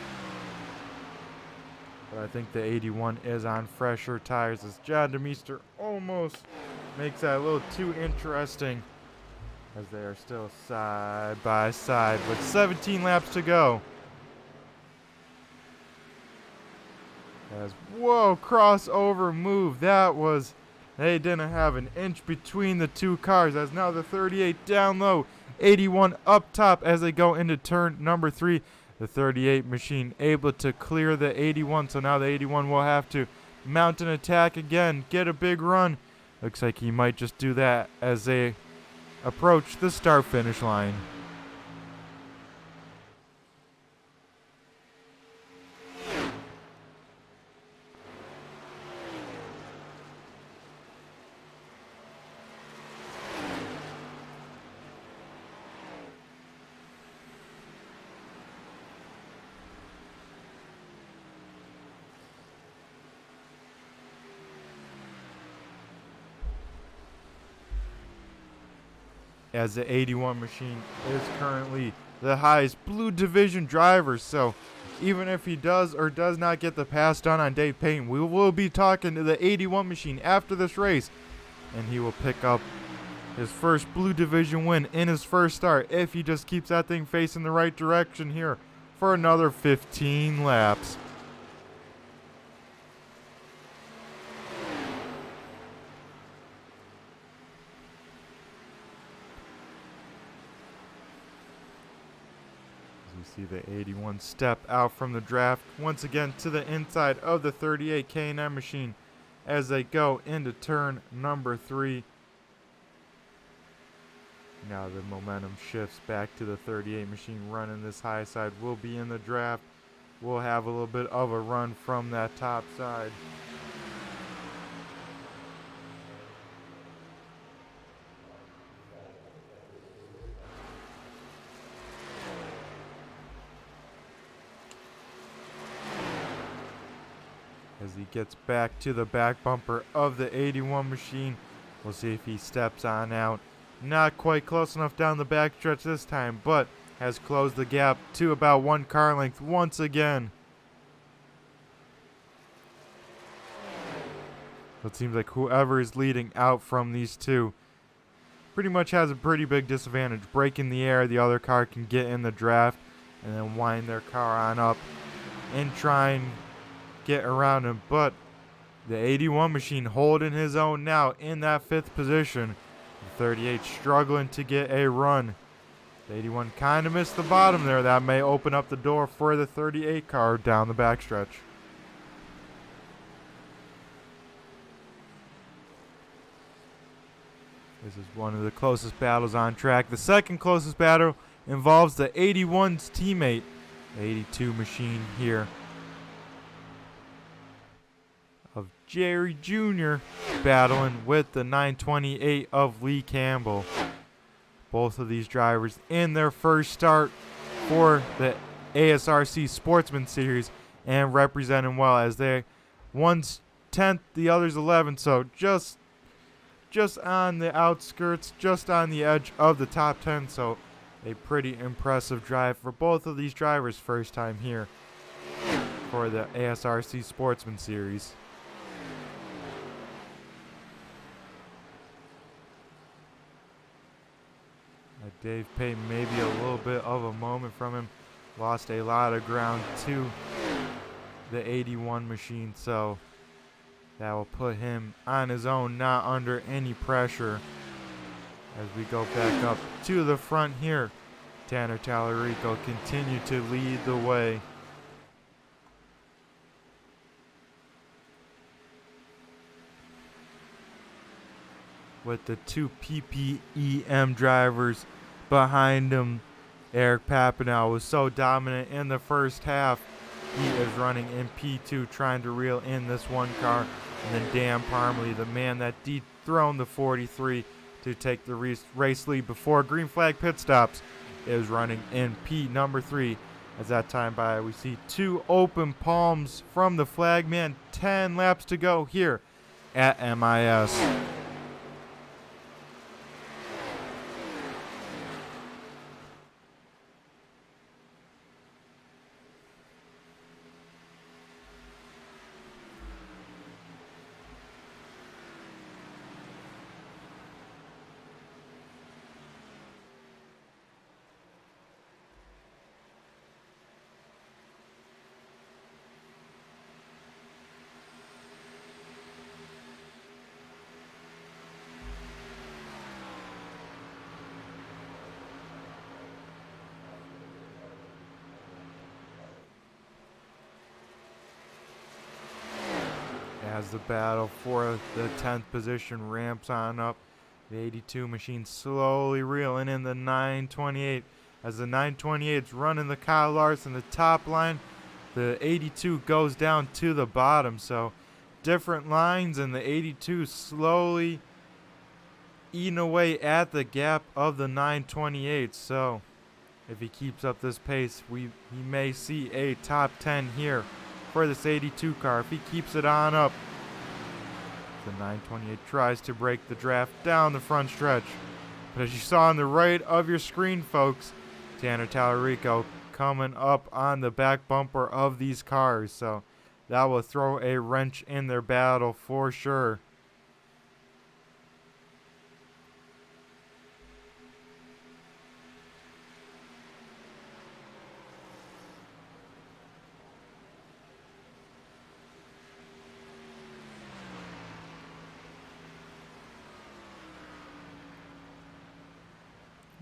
But I think the 81 is on fresher tires as John DeMeester almost makes that a little too interesting as they are still side by side with 17 laps to go. As, whoa, crossover move. That was, they didn't have an inch between the two cars as now the 38 down low, 81 up top as they go into turn number 3. The 38 machine able to clear the 81, so now the 81 will have to mount an attack again, get a big run. Looks like he might just do that as they approach the start-finish line. As the 81 machine is currently the highest blue division driver. So even if he does or does not get the pass done on Dave Payton, we will be talking to the 81 machine after this race. And he will pick up his first blue division win in his first start if he just keeps that thing facing the right direction here for another 15 laps. See the 81 step out from the draft once again to the inside of the 38 K&M machine as they go into turn number 3. Now the momentum shifts back to the 38 machine running this high side. Will be in the draft. We'll have a little bit of a run from that top side. As he gets back to the back bumper of the 81 machine. We'll see if he steps on out. Not quite close enough down the backstretch this time, but has closed the gap to about 1 car length once again. It seems like whoever is leading out from these two pretty much has a pretty big disadvantage. Brake in the air, the other car can get in the draft and then wind their car on up and try and get around him, but the 81 machine holding his own now in that 5th position. The 38 struggling to get a run. The 81 kind of missed the bottom there. That may open up the door for the 38 car down the backstretch. This is one of the closest battles on track. The second closest battle involves the 81's teammate, the 82 machine here of Jerry Jr. battling with the 928 of Lee Campbell. Both of these drivers in their first start for the ASRC Sportsman Series and representing well as they one's 10th, the other's 11th, so just on the outskirts, just on the edge of the top 10, so a pretty impressive drive for both of these drivers first time here for the ASRC Sportsman Series. Dave Payton, maybe a little bit of a moment from him. Lost a lot of ground to the 81 machine, so that will put him on his own, not under any pressure. As we go back up to the front here, Tanner Tallarico continue to lead the way. With the two PPEM drivers behind him. Eric Papinow was so dominant in the first half. He is running in P2 trying to reel in this one car. And then Dan Parmley, the man that dethroned the 43 to take the race lead before green flag pit stops, is running in P number 3. As that time by, we see 2 open palms from the flagman. 10 laps to go here at MIS. As the battle for the 10th position ramps on up, the 82 machine slowly reeling in the 928. As the 928's running the Kyle Larson, the top line, the 82 goes down to the bottom. So different lines, and the 82 slowly eating away at the gap of the 928. So if he keeps up this pace, he may see a top 10 here for this 82 car. If he keeps it on up, the 928 tries to break the draft down the front stretch. But as you saw on the right of your screen, folks, Tanner Tallarico coming up on the back bumper of these cars. So that will throw a wrench in their battle for sure.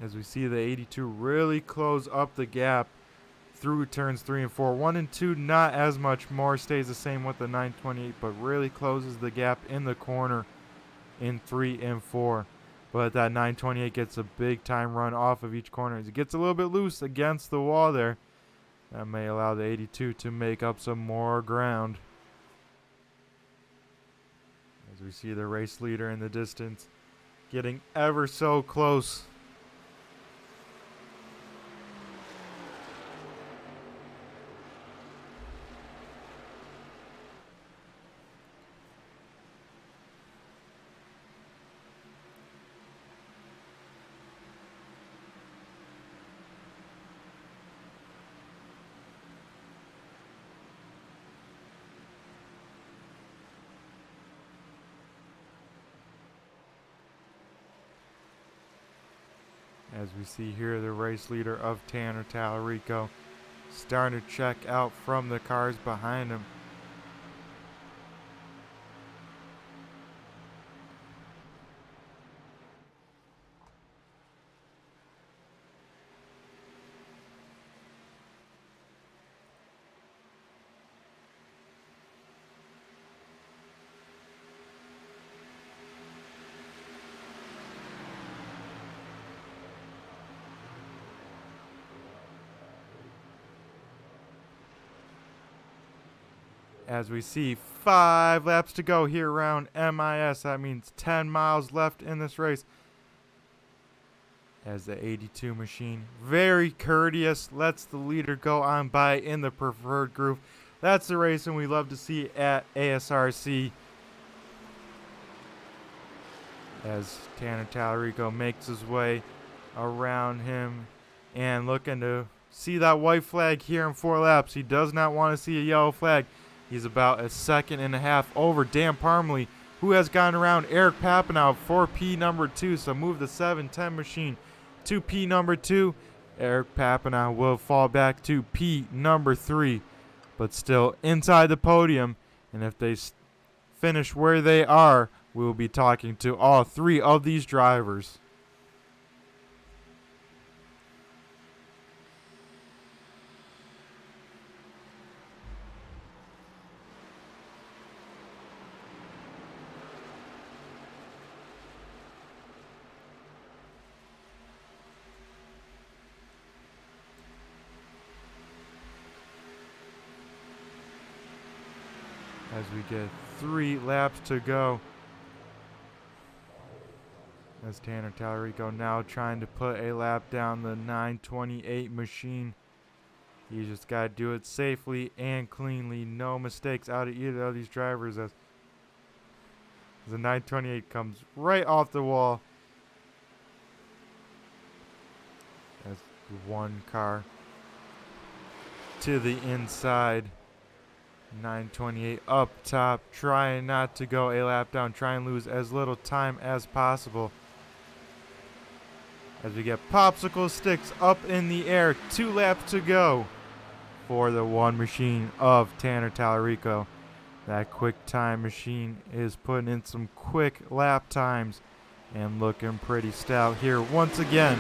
As we see the 82 really close up the gap through turns 3 and 4. 1 and 2, not as much more. Stays the same with the 928, but really closes the gap in the corner in 3 and 4. But that 928 gets a big time run off of each corner. As it gets a little bit loose against the wall there, that may allow the 82 to make up some more ground. As we see the race leader in the distance getting ever so close. As we see here, the race leader of Tanner Tallarico starting to check out from the cars behind him. As we see 5 laps to go here around MIS. That means 10 miles left in this race. As the 82 machine, very courteous, lets the leader go on by in the preferred groove. That's the racing we love to see at ASRC. As Tanner Tallarico makes his way around him and looking to see that white flag here in 4 laps. He does not want to see a yellow flag. He's about a second and a half over Dan Parmley, who has gone around Eric Papinow for P number 2. So move the 710 machine to P number 2. Eric Papinow will fall back to P number 3. but still inside the podium. And if they finish where they are, we will be talking to all 3 of these drivers. As we get 3 laps to go. As Tanner Tallarico now trying to put a lap down the 928 machine. You just got to do it safely and cleanly. No mistakes out of either of these drivers as the 928 comes right off the wall. As one car to the inside. 928 up top, trying not to go a lap down, try and lose as little time as possible. As we get popsicle sticks up in the air, 2 laps to go for the one machine of Tanner Tallarico. That quick time machine is putting in some quick lap times and looking pretty stout here once again.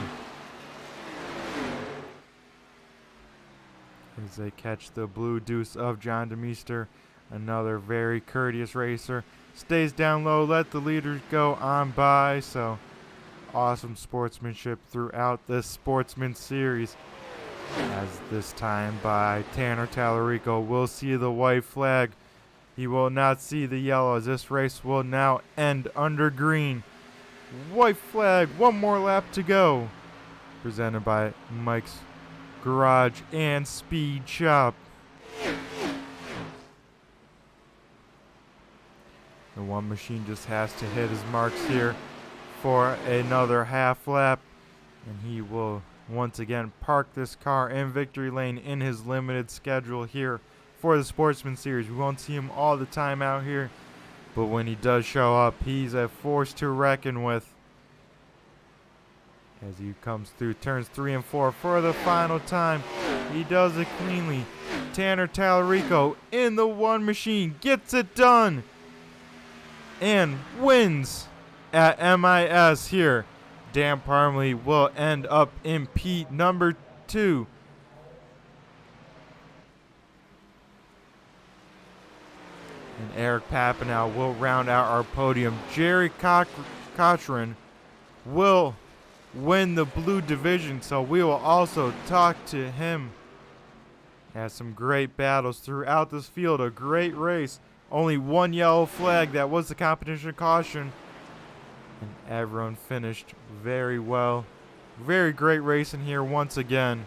As they catch the blue deuce of John DeMeester, another very courteous racer. Stays down low, let the leaders go on by. So awesome sportsmanship throughout this Sportsman series. As this time by Tanner Tallarico will see the white flag. He will not see the yellow as this race will now end under green. White flag, 1 more lap to go. Presented by Mike's Garage and Speed Shop. The one machine just has to hit his marks here for another half lap, and he will once again park this car in victory lane in his limited schedule here for the Sportsman series. We won't see him all the time out here, but when he does show up, he's a force to reckon with. As he comes through turns 3 and 4 for the final time. He does it cleanly. Tanner Tallarico in the one machine gets it done and wins at MIS here. Dan Parmley will end up in P number 2. And Eric Papanow will round out our podium. Jerry Cochran will win the blue division, so we will also talk to him. Has some great battles throughout this field, a great race. Only 1 yellow flag, that was the competition caution. And everyone finished very well. Very great racing here once again.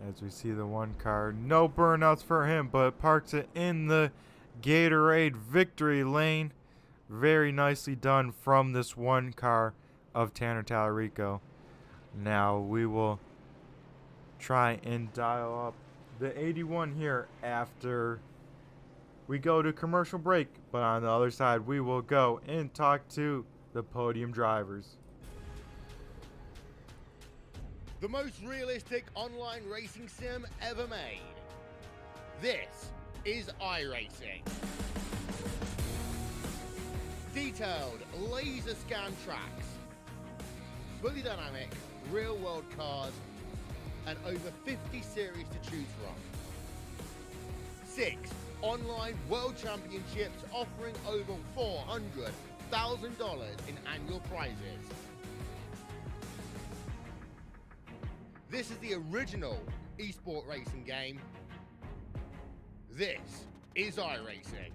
As we see the one car, no burnouts for him, but parks it in the Gatorade victory lane. Very nicely done from this one car of Tanner Tallarico. Now we will try and dial up the 81 here after we go to commercial break. But on the other side, we will go and talk to the podium drivers. The most realistic online racing sim ever made. This is iRacing. Detailed laser scan tracks, fully dynamic, real world cars, and over 50 series to choose from. 6 online world championships offering over $400,000 in annual prizes. This is the original esport racing game. This is iRacing.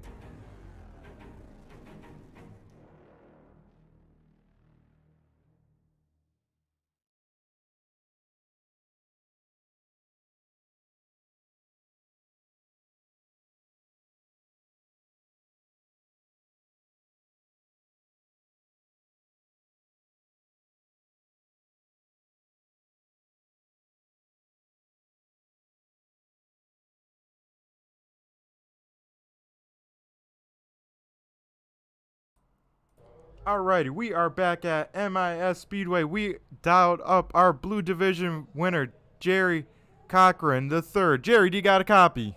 Alrighty, we are back at MIS Speedway. We dialed up our Blue Division winner, Jerry Cochran the third. Jerry, do you got a copy?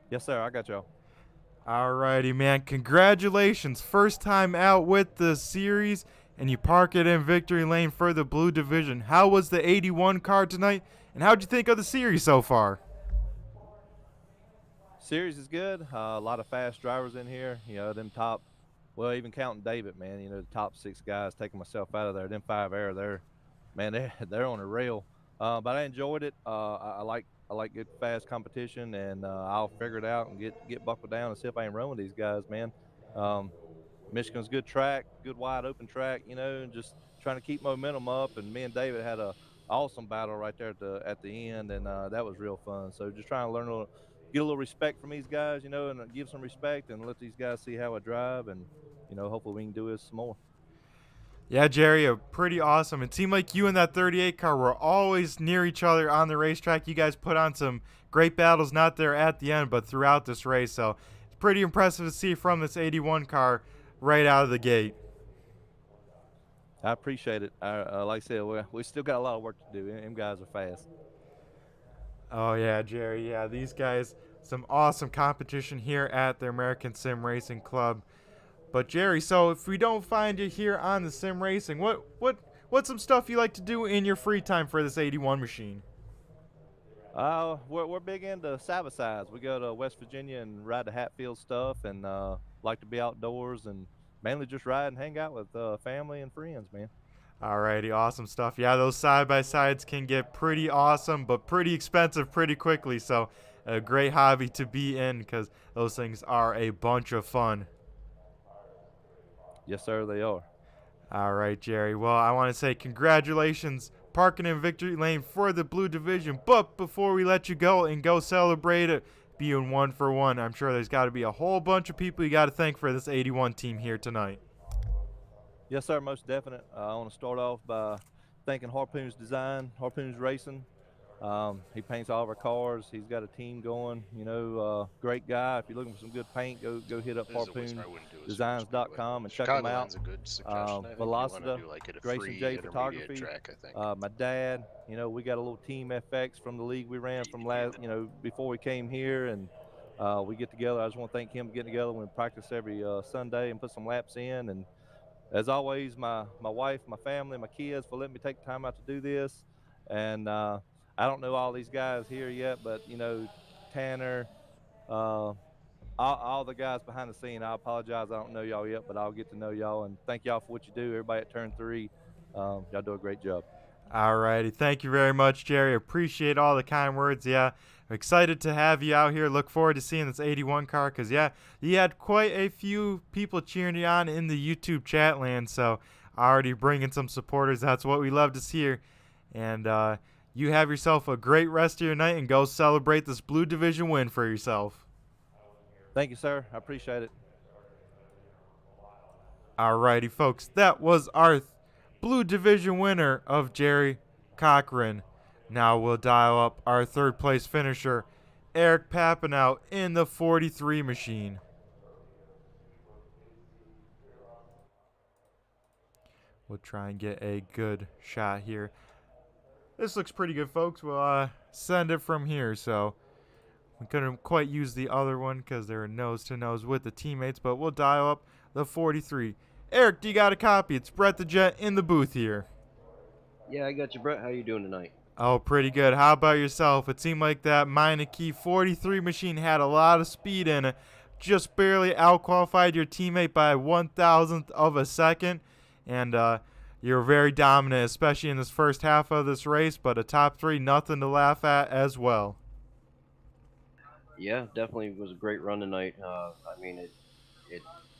Yes, sir. I got y'all. Alrighty, man. Congratulations. First time out with the series, and you park it in victory lane for the Blue Division. How was the 81 car tonight, and how'd you think of the series so far? Series is good. A lot of fast drivers in here. You know, them top, well, even counting David, man. You know, the top 6 guys, taking myself out of there. Them 5 air, they're on a rail. But I enjoyed it. I like good fast competition, and I'll figure it out and get buckled down and see if I can run with these guys, man. Um, Michigan's good track, good wide open track, you know, and just trying to keep momentum up. And me and David had a awesome battle right there at the end, and that was real fun. So just trying to get a little respect from these guys, you know, and give some respect and let these guys see how I drive, and you know, hopefully we can do this some more. Yeah, Jerry, pretty awesome. It seemed like you and that 38 car were always near each other on the racetrack. You guys put on some great battles, not there at the end, but throughout this race. So it's pretty impressive to see from this 81 car right out of the gate. I appreciate it. Like I said, we still got a lot of work to do. Them guys are fast. Oh, yeah, Jerry. Yeah, these guys, some awesome competition here at the American Sim Racing Club. But, Jerry, so if we don't find you here on the Sim Racing, what's some stuff you like to do in your free time for this 81 machine? We're big into side-by-sides. We go to West Virginia and ride the Hatfield stuff, and like to be outdoors and mainly just ride and hang out with family and friends, man. Alrighty, awesome stuff. Yeah, those side-by-sides can get pretty awesome, but pretty expensive pretty quickly. So a great hobby to be in because those things are a bunch of fun. Yes, sir, they are. All right, Jerry. Well, I want to say congratulations parking in victory lane for the Blue Division. But before we let you go and go celebrate it, being 1 for 1, I'm sure there's got to be a whole bunch of people you got to thank for this 81 team here tonight. Yes, sir, most definite. I want to start off by thanking Harpoon's Design, Harpoon's Racing. He paints all of our cars. He's got a team going. You know, great guy. If you're looking for some good paint, go hit up harpoondesigns.com and check him out. A good suggestion. Velocita, like Grayson J Photography. Track, I think. My dad. You know, we got a little team FX from the league we ran from before we came here, and we get together. I just want to thank him for getting together. We practice every Sunday and put some laps in. And as always, my wife, my family, my kids for letting me take the time out to do this. And I don't know all these guys here yet, but, you know, Tanner, all the guys behind the scene, I apologize. I don't know y'all yet, but I'll get to know y'all. And thank y'all for what you do. Everybody at Turn 3, y'all do a great job. All righty. Thank you very much, Jerry. Appreciate all the kind words. Yeah, excited to have you out here. Look forward to seeing this 81 car because, yeah, you had quite a few people cheering you on in the YouTube chat land. So already bringing some supporters. That's what we love to see here. And you have yourself a great rest of your night and go celebrate this Blue Division win for yourself. Thank you, sir. I appreciate it. Alrighty, folks. That was our Blue Division winner of Jerry Cochran. Now we'll dial up our third place finisher, Eric Papanow, in the 43 machine. We'll try and get a good shot here. This looks pretty good, folks. We'll send it from here. So we couldn't quite use the other one because they were nose-to-nose with the teammates, but we'll dial up the 43. Eric, do you got a copy? It's Brett the Jet in the booth here. Yeah, I got you, Brett. How you doing tonight? Oh, pretty good. How about yourself? It seemed like that Meineke 43 machine had a lot of speed in it. Just barely outqualified your teammate by 1,000th of a second. And you were very dominant, especially in this first half of this race, but a top 3, nothing to laugh at as well. Yeah, definitely was a great run tonight. I mean, it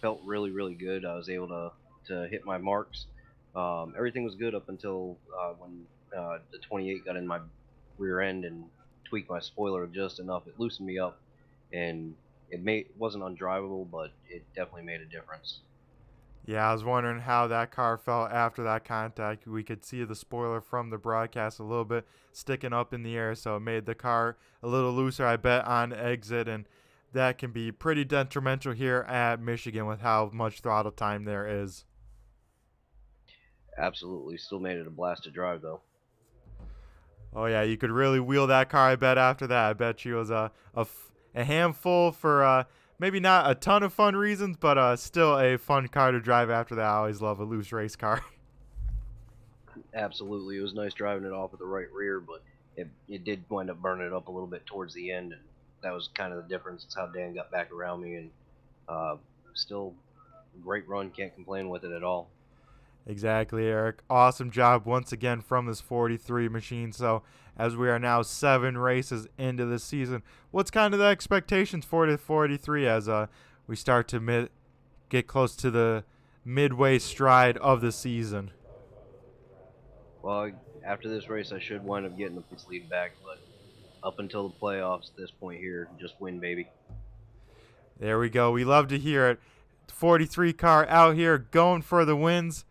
felt really, really good. I was able to hit my marks. Everything was good up until when the 28 got in my rear end and tweaked my spoiler just enough. It loosened me up, and it wasn't undrivable, but it definitely made a difference. Yeah, I was wondering how that car felt after that contact. We could see the spoiler from the broadcast a little bit sticking up in the air, so it made the car a little looser, I bet, on exit, and that can be pretty detrimental here at Michigan with how much throttle time there is. Absolutely. Still made it a blast to drive, though. Oh yeah, you could really wheel that car. I bet after that, I bet she was a handful for maybe not a ton of fun reasons, but still a fun car to drive after that. I always love a loose race car. Absolutely. It was nice driving it off with the right rear, but it did wind up burning it up a little bit towards the end, and that was kind of the difference. It's how Dan got back around me, and still great run. Can't complain with it at all. Exactly, Eric. Awesome job once again from this 43 machine. So, as we are now 7 races into the season, what's kind of the expectations for the 43 as we start to get close to the midway stride of the season? Well, after this race, I should wind up getting the points lead back, but up until the playoffs, at this point here, just win, baby. There we go. We love to hear it. 43 car out here going for the wins.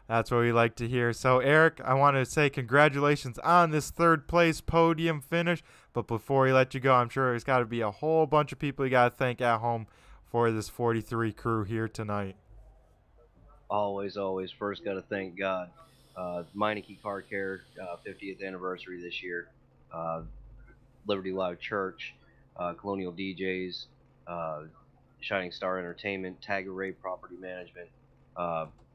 That's what we like to hear. So, Eric, I want to say congratulations on this 3rd place podium finish. But before we let you go, I'm sure there's got to be a whole bunch of people you got to thank at home for this 43 crew here tonight. Always, always. First, got to thank God. Meineke Car Care, 50th anniversary this year. Liberty Live Church, Colonial DJs, Shining Star Entertainment, Tag Array Property Management,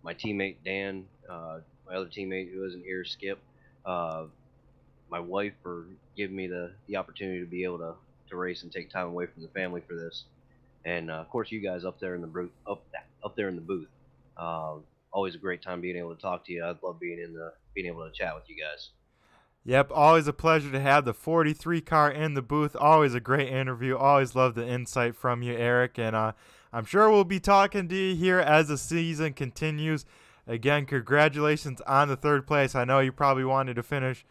my teammate Dan, my other teammate who isn't here, Skip, my wife for giving me the opportunity to be able to race and take time away from the family for this, and of course you guys up there in the booth. Always a great time being able to talk to you. I love being able to chat with you guys. Yep, always a pleasure to have the 43 car in the booth. Always a great interview. Always love the insight from you, Eric. And I'm sure we'll be talking to you here as the season continues. Again, congratulations on the 3rd place. I know you probably wanted to finish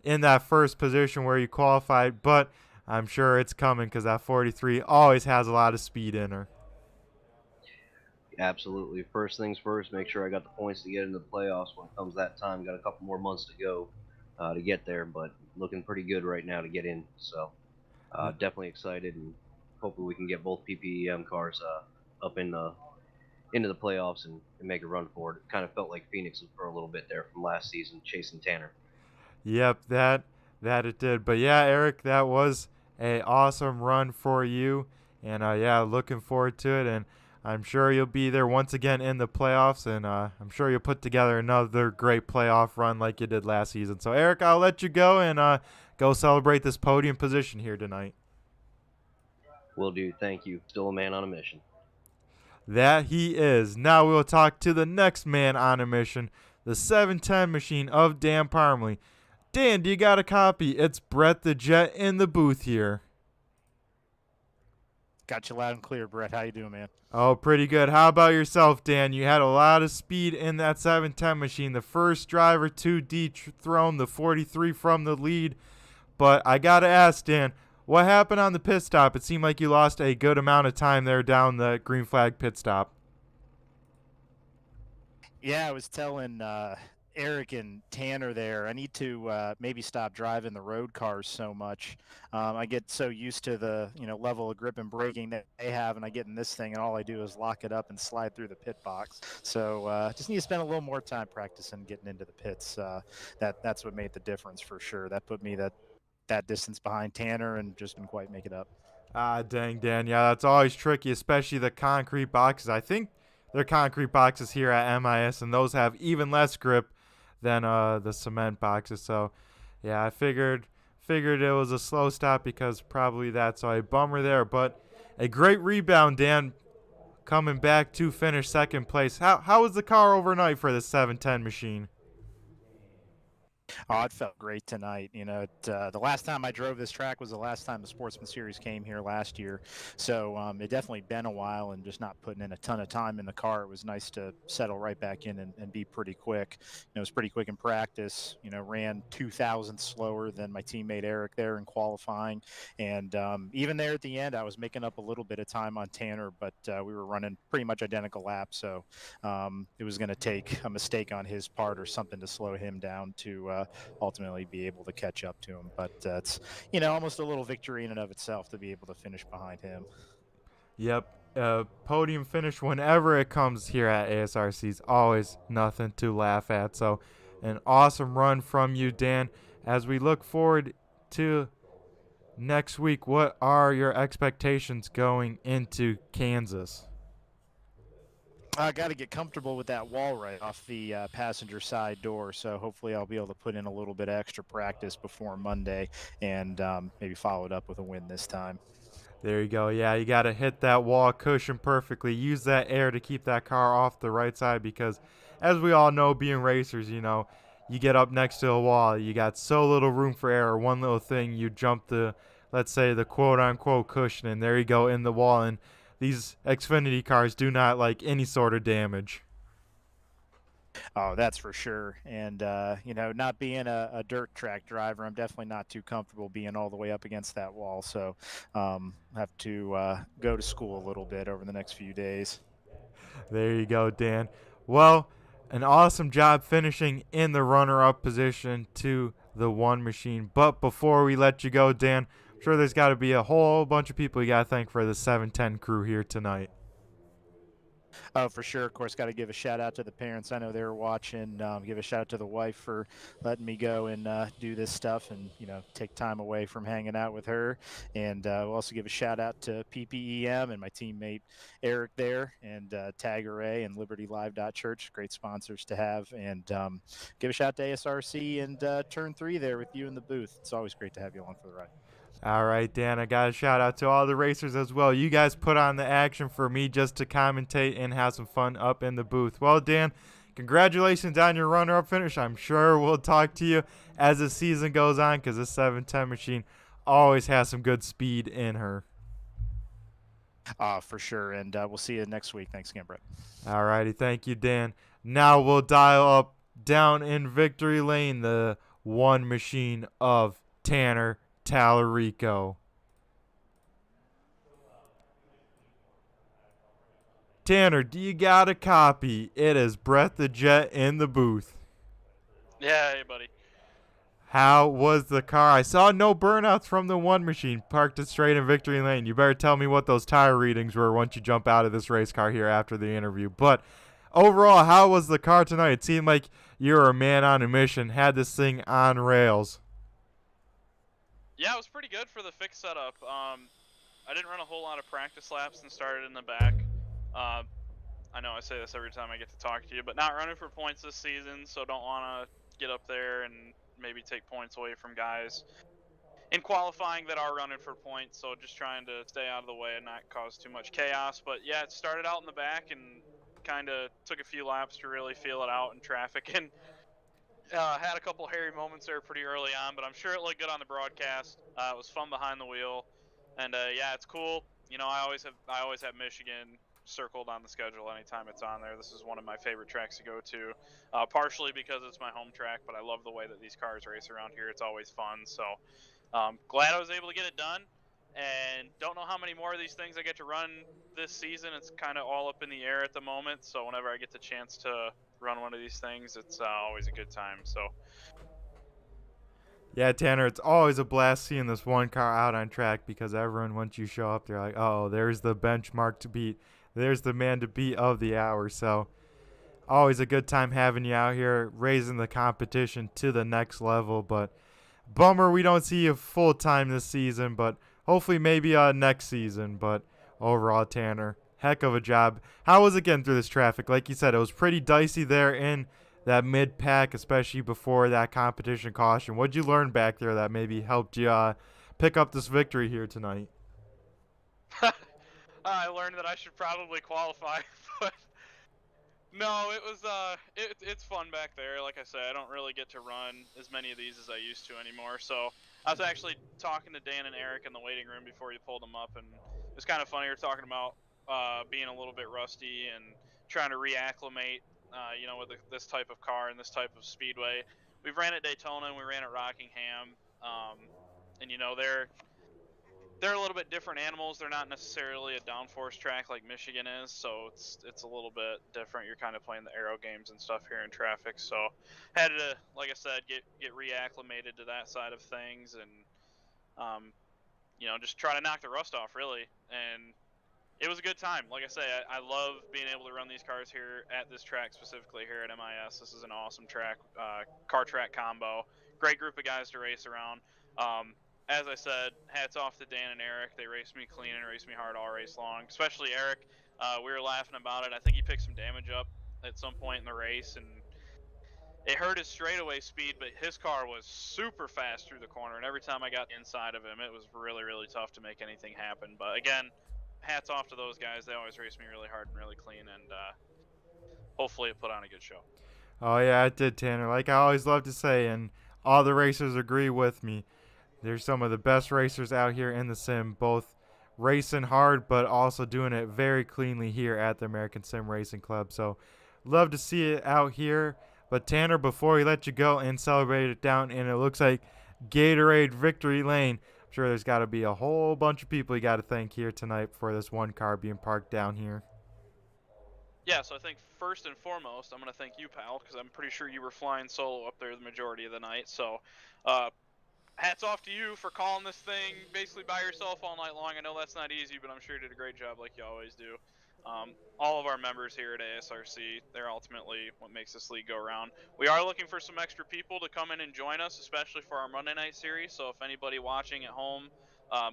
in that 1st position where you qualified, but I'm sure it's coming because that 43 always has a lot of speed in her. Absolutely. First things first, make sure I got the points to get into the playoffs when it comes that time. Got a couple more months to go to get there, but looking pretty good right now to get in. So definitely excited, and hopefully we can get both PPEM cars up into the playoffs and make a run for it. It kind of felt like Phoenix for a little bit there from last season, chasing Tanner. Yep, that it did. But yeah, Eric, that was a awesome run for you, and yeah, looking forward to it. And I'm sure you'll be there once again in the playoffs, and I'm sure you'll put together another great playoff run like you did last season. So, Eric, I'll let you go and go celebrate this podium position here tonight. Will do. Thank you. Still a man on a mission. That he is. Now we'll talk to the next man on a mission, the 710 machine of Dan Parmley. Dan, do you got a copy? It's Brett the Jet in the booth here. Got you loud and clear, Brett. How you doing, man? Oh, pretty good. How about yourself, Dan? You had a lot of speed in that 710 machine. The first driver to dethrone the 43 from the lead. But I got to ask, Dan, what happened on the pit stop? It seemed like you lost a good amount of time there down the green flag pit stop. Yeah, I was telling Eric and Tanner there, I need to maybe stop driving the road cars so much. I get so used to the level of grip and braking that they have, and I get in this thing, and all I do is lock it up and slide through the pit box. So just need to spend a little more time practicing getting into the pits. That's what made the difference for sure. That put me that distance behind Tanner and just didn't quite make it up. Ah, dang, Dan. Yeah, that's always tricky, especially the concrete boxes. I think they're concrete boxes here at MIS, and those have even less grip than the cement boxes. So, yeah, I figured it was a slow stop because probably that's a bummer there. But a great rebound, Dan, coming back to finish 2nd place. How was the car overnight for the 710 machine? Oh, it felt great tonight. The last time I drove this track was the last time the Sportsman Series came here last year. So it definitely been a while, and just not putting in a ton of time in the car. It was nice to settle right back in and be pretty quick. It was pretty quick in practice. Ran 2,000 slower than my teammate Eric there in qualifying. And even there at the end, I was making up a little bit of time on Tanner, but we were running pretty much identical laps. So it was going to take a mistake on his part or something to slow him down to ultimately be able to catch up to him. But it's almost a little victory in and of itself to be able to finish behind him. Yep. Podium finish whenever it comes here at ASRC is always nothing to laugh at. So, an awesome run from you, Dan. As we look forward to next week, what are your expectations going into Kansas? I got to get comfortable with that wall right off the passenger side door. So hopefully I'll be able to put in a little bit of extra practice before Monday and maybe follow it up with a win this time. There you go. Yeah, you got to hit that wall cushion perfectly. Use that air to keep that car off the right side because, as we all know, being racers, you get up next to a wall. You got so little room for air. One little thing, you jump the, let's say, the quote unquote cushion, and there you go in the wall. And these Xfinity cars do not like any sort of damage. Oh, that's for sure. And, not being a dirt track driver, I'm definitely not too comfortable being all the way up against that wall. So have to go to school a little bit over the next few days. There you go, Dan. Well, an awesome job finishing in the runner-up position to the one machine. But before we let you go, Dan, I'm sure there's got to be a whole bunch of people you got to thank for the 710 crew here tonight. Oh, for sure. Of course, got to give a shout out to the parents. I know they were watching. Give a shout out to the wife for letting me go and do this stuff and, take time away from hanging out with her. And we'll also give a shout out to PPEM and my teammate Eric there and Tag Array and Liberty Live Church. Great sponsors to have. And give a shout out to ASRC and Turn 3 there with you in the booth. It's always great to have you along for the ride. All right, Dan, I got a shout out to all the racers as well. You guys put on the action for me just to commentate and have some fun up in the booth. Well, Dan, congratulations on your runner-up finish. I'm sure we'll talk to you as the season goes on because this 710 machine always has some good speed in her. For sure. And we'll see you next week. Thanks again, Brett. All righty, thank you, Dan. Now we'll dial up down in victory lane the one machine of Tanner Tallarico. Tanner, do you got a copy? It is Brett the Jet in the booth. Yeah, hey, buddy. How was the car? I saw no burnouts from the one machine. Parked it straight in victory lane. You better tell me what those tire readings were once you jump out of this race car here after the interview. But overall, how was the car tonight? It seemed like you were a man on a mission, had this thing on rails. Yeah, it was pretty good for the fixed setup. I didn't run a whole lot of practice laps and started in the back. I know I say this every time I get to talk to you, but not running for points this season, so don't want to get up there and maybe take points away from guys in qualifying that are running for points. So just trying to stay out of the way and not cause too much chaos. But yeah, it started out in the back and kind of took a few laps to really feel it out in traffic and had a couple hairy moments there pretty early on, but I'm sure it looked good on the broadcast. It was fun behind the wheel, and yeah, it's cool. I always have Michigan circled on the schedule anytime it's on there. This is one of my favorite tracks to go to, partially because it's my home track, but I love the way that these cars race around here. It's always fun. So glad I was able to get it done, and don't know how many more of these things I get to run this season. It's kind of all up in the air at the moment, so whenever I get the chance to run one of these things, it's always a good time. So yeah, Tanner, it's always a blast seeing this one car out on track because everyone, once you show up, they're like, oh, there's the benchmark to beat. There's the man to beat of the hour. So always a good time having you out here, raising the competition to the next level. But bummer we don't see you full time this season, but hopefully maybe next season. But overall, Tanner, heck of a job. How was it getting through this traffic? Like you said, it was pretty dicey there in that mid-pack, especially before that competition caution. What'd you learn back there that maybe helped you pick up this victory here tonight? I learned that I should probably qualify, but no, it was it's fun back there. Like I said, I don't really get to run as many of these as I used to anymore. So I was actually talking to Dan and Eric in the waiting room before you pulled them up, and it was kind of funny. We were talking about being a little bit rusty and trying to reacclimate, with this type of car and this type of speedway. We've ran at Daytona and we ran at Rockingham, and they're a little bit different animals. They're not necessarily a downforce track like Michigan is, so it's a little bit different. You're kind of playing the aero games and stuff here in traffic, so had to, like I said, get reacclimated to that side of things, and just try to knock the rust off really. And it was a good time. Like I say, I love being able to run these cars here at this track, specifically here at MIS. This is an awesome track, car track combo. Great group of guys to race around. As I said, hats off to Dan and Eric. They raced me clean and raced me hard all race long, especially Eric. We were laughing about it. I think he picked some damage up at some point in the race, and it hurt his straightaway speed, but his car was super fast through the corner, and every time I got inside of him, it was really, really tough to make anything happen. But again, hats off to those guys. They always race me really hard and really clean, and hopefully it put on a good show. Oh, yeah, it did, Tanner. Like I always love to say, and all the racers agree with me, they're some of the best racers out here in the sim, both racing hard but also doing it very cleanly here at the American Sim Racing Club. So love to see it out here. But Tanner, before we let you go and celebrate it down, and it looks like Gatorade Victory Lane, I'm sure there's got to be a whole bunch of people you got to thank here tonight for this one car being parked down here. Yeah, so I think first and foremost, I'm going to thank you, pal, because I'm pretty sure you were flying solo up there the majority of the night. So hats off to you for calling this thing basically by yourself all night long. I know that's not easy, but I'm sure you did a great job like you always do. All of our members here at ASRC, they're ultimately what makes this league go around. We are looking for some extra people to come in and join us, especially for our Monday night series. So if anybody watching at home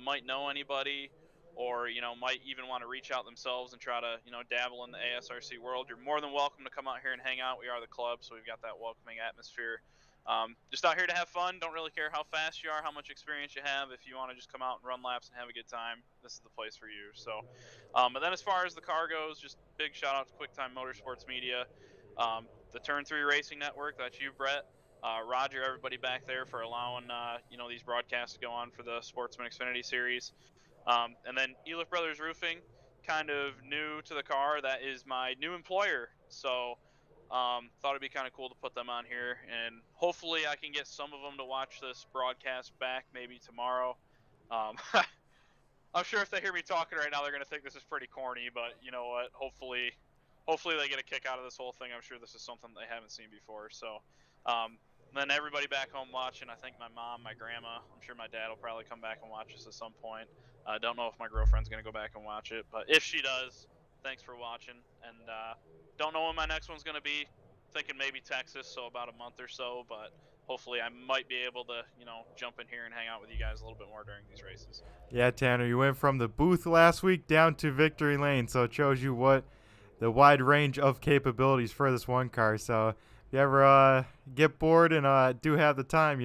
might know anybody, or might even want to reach out themselves and try to dabble in the ASRC world, you're more than welcome to come out here and hang out. We are the club, so we've got that welcoming atmosphere. Just out here to have fun. Don't really care how fast you are, how much experience you have. If you want to just come out and run laps and have a good time, this is the place for you. So, but then as far as the car goes, just big shout out to QuickTime Motorsports Media, the Turn 3 Racing Network. That's you, Brett, Roger, everybody back there for allowing these broadcasts to go on for the Sportsman Xfinity Series. And then Elif Brothers Roofing, kind of new to the car. That is my new employer. So thought it'd be kind of cool to put them on here, and hopefully I can get some of them to watch this broadcast back maybe tomorrow. I'm sure if they hear me talking right now, they're going to think this is pretty corny, but you know what? Hopefully they get a kick out of this whole thing. I'm sure this is something they haven't seen before. So then everybody back home watching, I think my mom, my grandma, I'm sure my dad will probably come back and watch this at some point. I don't know if my girlfriend's going to go back and watch it, but if she does, thanks for watching. And don't know when my next one's going to be. Thinking maybe Texas, so about a month or so, but hopefully I might be able to, jump in here and hang out with you guys a little bit more during these races. Yeah, Tanner, you went from the booth last week down to Victory Lane, so it shows you what the wide range of capabilities for this one car. So if you ever get bored and do have the time,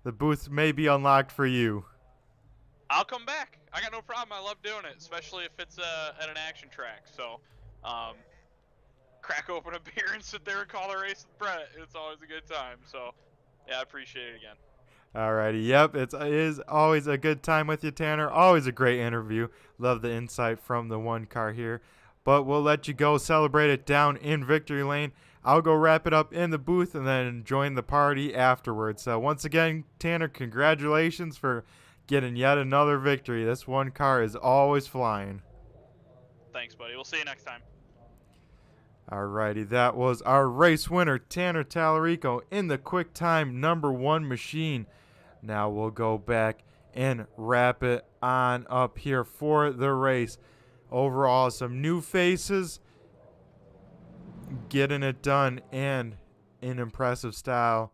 the booth may be unlocked for you. I'll come back. I got no problem. I love doing it, especially if it's at an action track. So crack open a beer and sit there and call a race with Brett. It's always a good time. So yeah, I appreciate it again. Alrighty, yep, it is always a good time with you, Tanner. Always a great interview. Love the insight from the one car here. But we'll let you go celebrate it down in Victory Lane. I'll go wrap it up in the booth and then join the party afterwards. So once again, Tanner, congratulations for getting yet another victory. This one car is always flying. Thanks, buddy. We'll see you next time. Alrighty, that was our race winner, Tanner Tallarico, in the QuickTime #1 machine. Now we'll go back and wrap it on up here for the race. Overall, some new faces getting it done and in impressive style.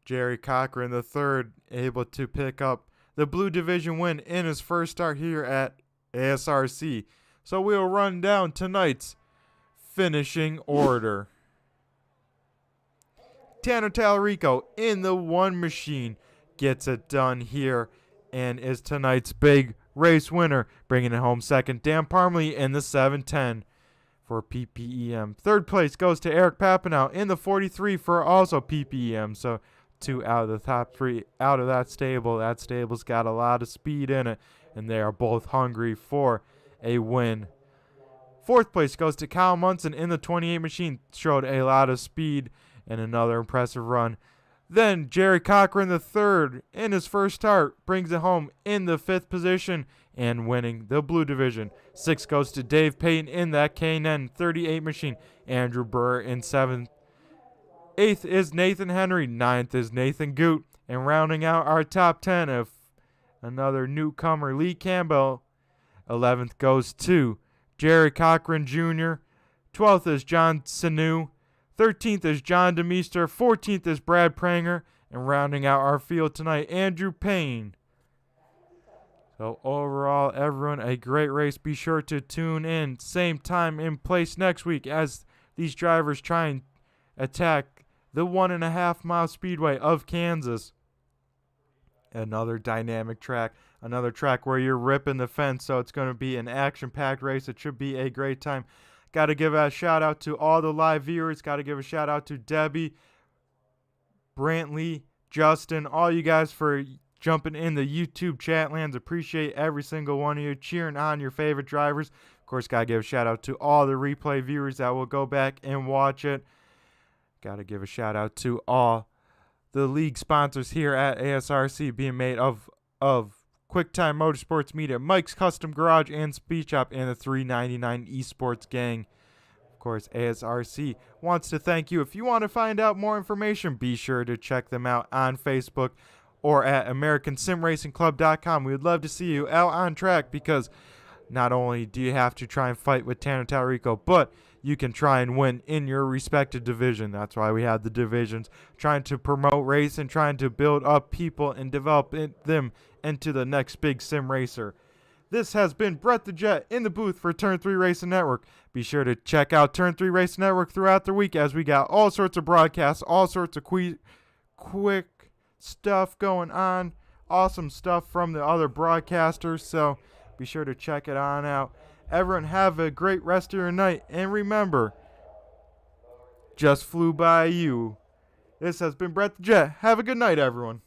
Jerry Cochran III able to pick up the Blue Division win in his first start here at ASRC. So we'll run down tonight's finishing order. Tanner Tallarico in the one machine gets it done here and is tonight's big race winner, bringing it home second. Dan Parmley in the 710 for PPEM. Third place goes to Eric Papanow in the 43 for also PPEM. So 2 out of the top 3 out of that stable. That stable's got a lot of speed in it, and they are both hungry for a win. Fourth place goes to Kyle Munson in the 28 machine. Showed a lot of speed and another impressive run. Then Jerry Cochran III in his first start brings it home in the 5th position and winning the Blue Division. 6th goes to Dave Payton in that K&N 38 machine. Andrew Burr in 7th. 8th is Nathan Henry. 9th is Nathan Goot. And rounding out our top 10 of another newcomer, Lee Campbell. 11th goes to Jerry Cochran Jr. 12th is John Sanu. 13th is John DeMeester. 14th is Brad Pranger. And rounding out our field tonight, Andrew Payne. So overall, everyone, a great race. Be sure to tune in, same time and place next week as these drivers try and attack the 1.5 mile speedway of Kansas. Another dynamic track, another track where you're ripping the fence, so it's going to be an action-packed race. It should be a great time. Got to give a shout-out to all the live viewers. Got to give a shout-out to Debbie, Brantley, Justin, all you guys for jumping in the YouTube chat lands. Appreciate every single one of you cheering on your favorite drivers. Of course, got to give a shout-out to all the replay viewers that will go back and watch it. Got to give a shout-out to all the league sponsors here at ASRC, being made of QuickTime Motorsports Media, Mike's Custom Garage and Speed Shop, and the 399 Esports Gang. Of course, ASRC wants to thank you. If you want to find out more information, be sure to check them out on Facebook or at AmericanSimRacingClub.com. We would love to see you out on track, because not only do you have to try and fight with Tanner Talrico, but you can try and win in your respective division. That's why we have the divisions, trying to promote racing, trying to build up people and develop them into the next big sim racer. This has been Brett the Jet in the booth for Turn 3 Racing Network. Be sure to check out Turn 3 Racing Network throughout the week, as we got all sorts of broadcasts, all sorts of quick stuff going on, awesome stuff from the other broadcasters, so be sure to check it on out. Everyone, have a great rest of your night, and remember, just flew by you. This has been Brett the Jet. Have a good night, everyone.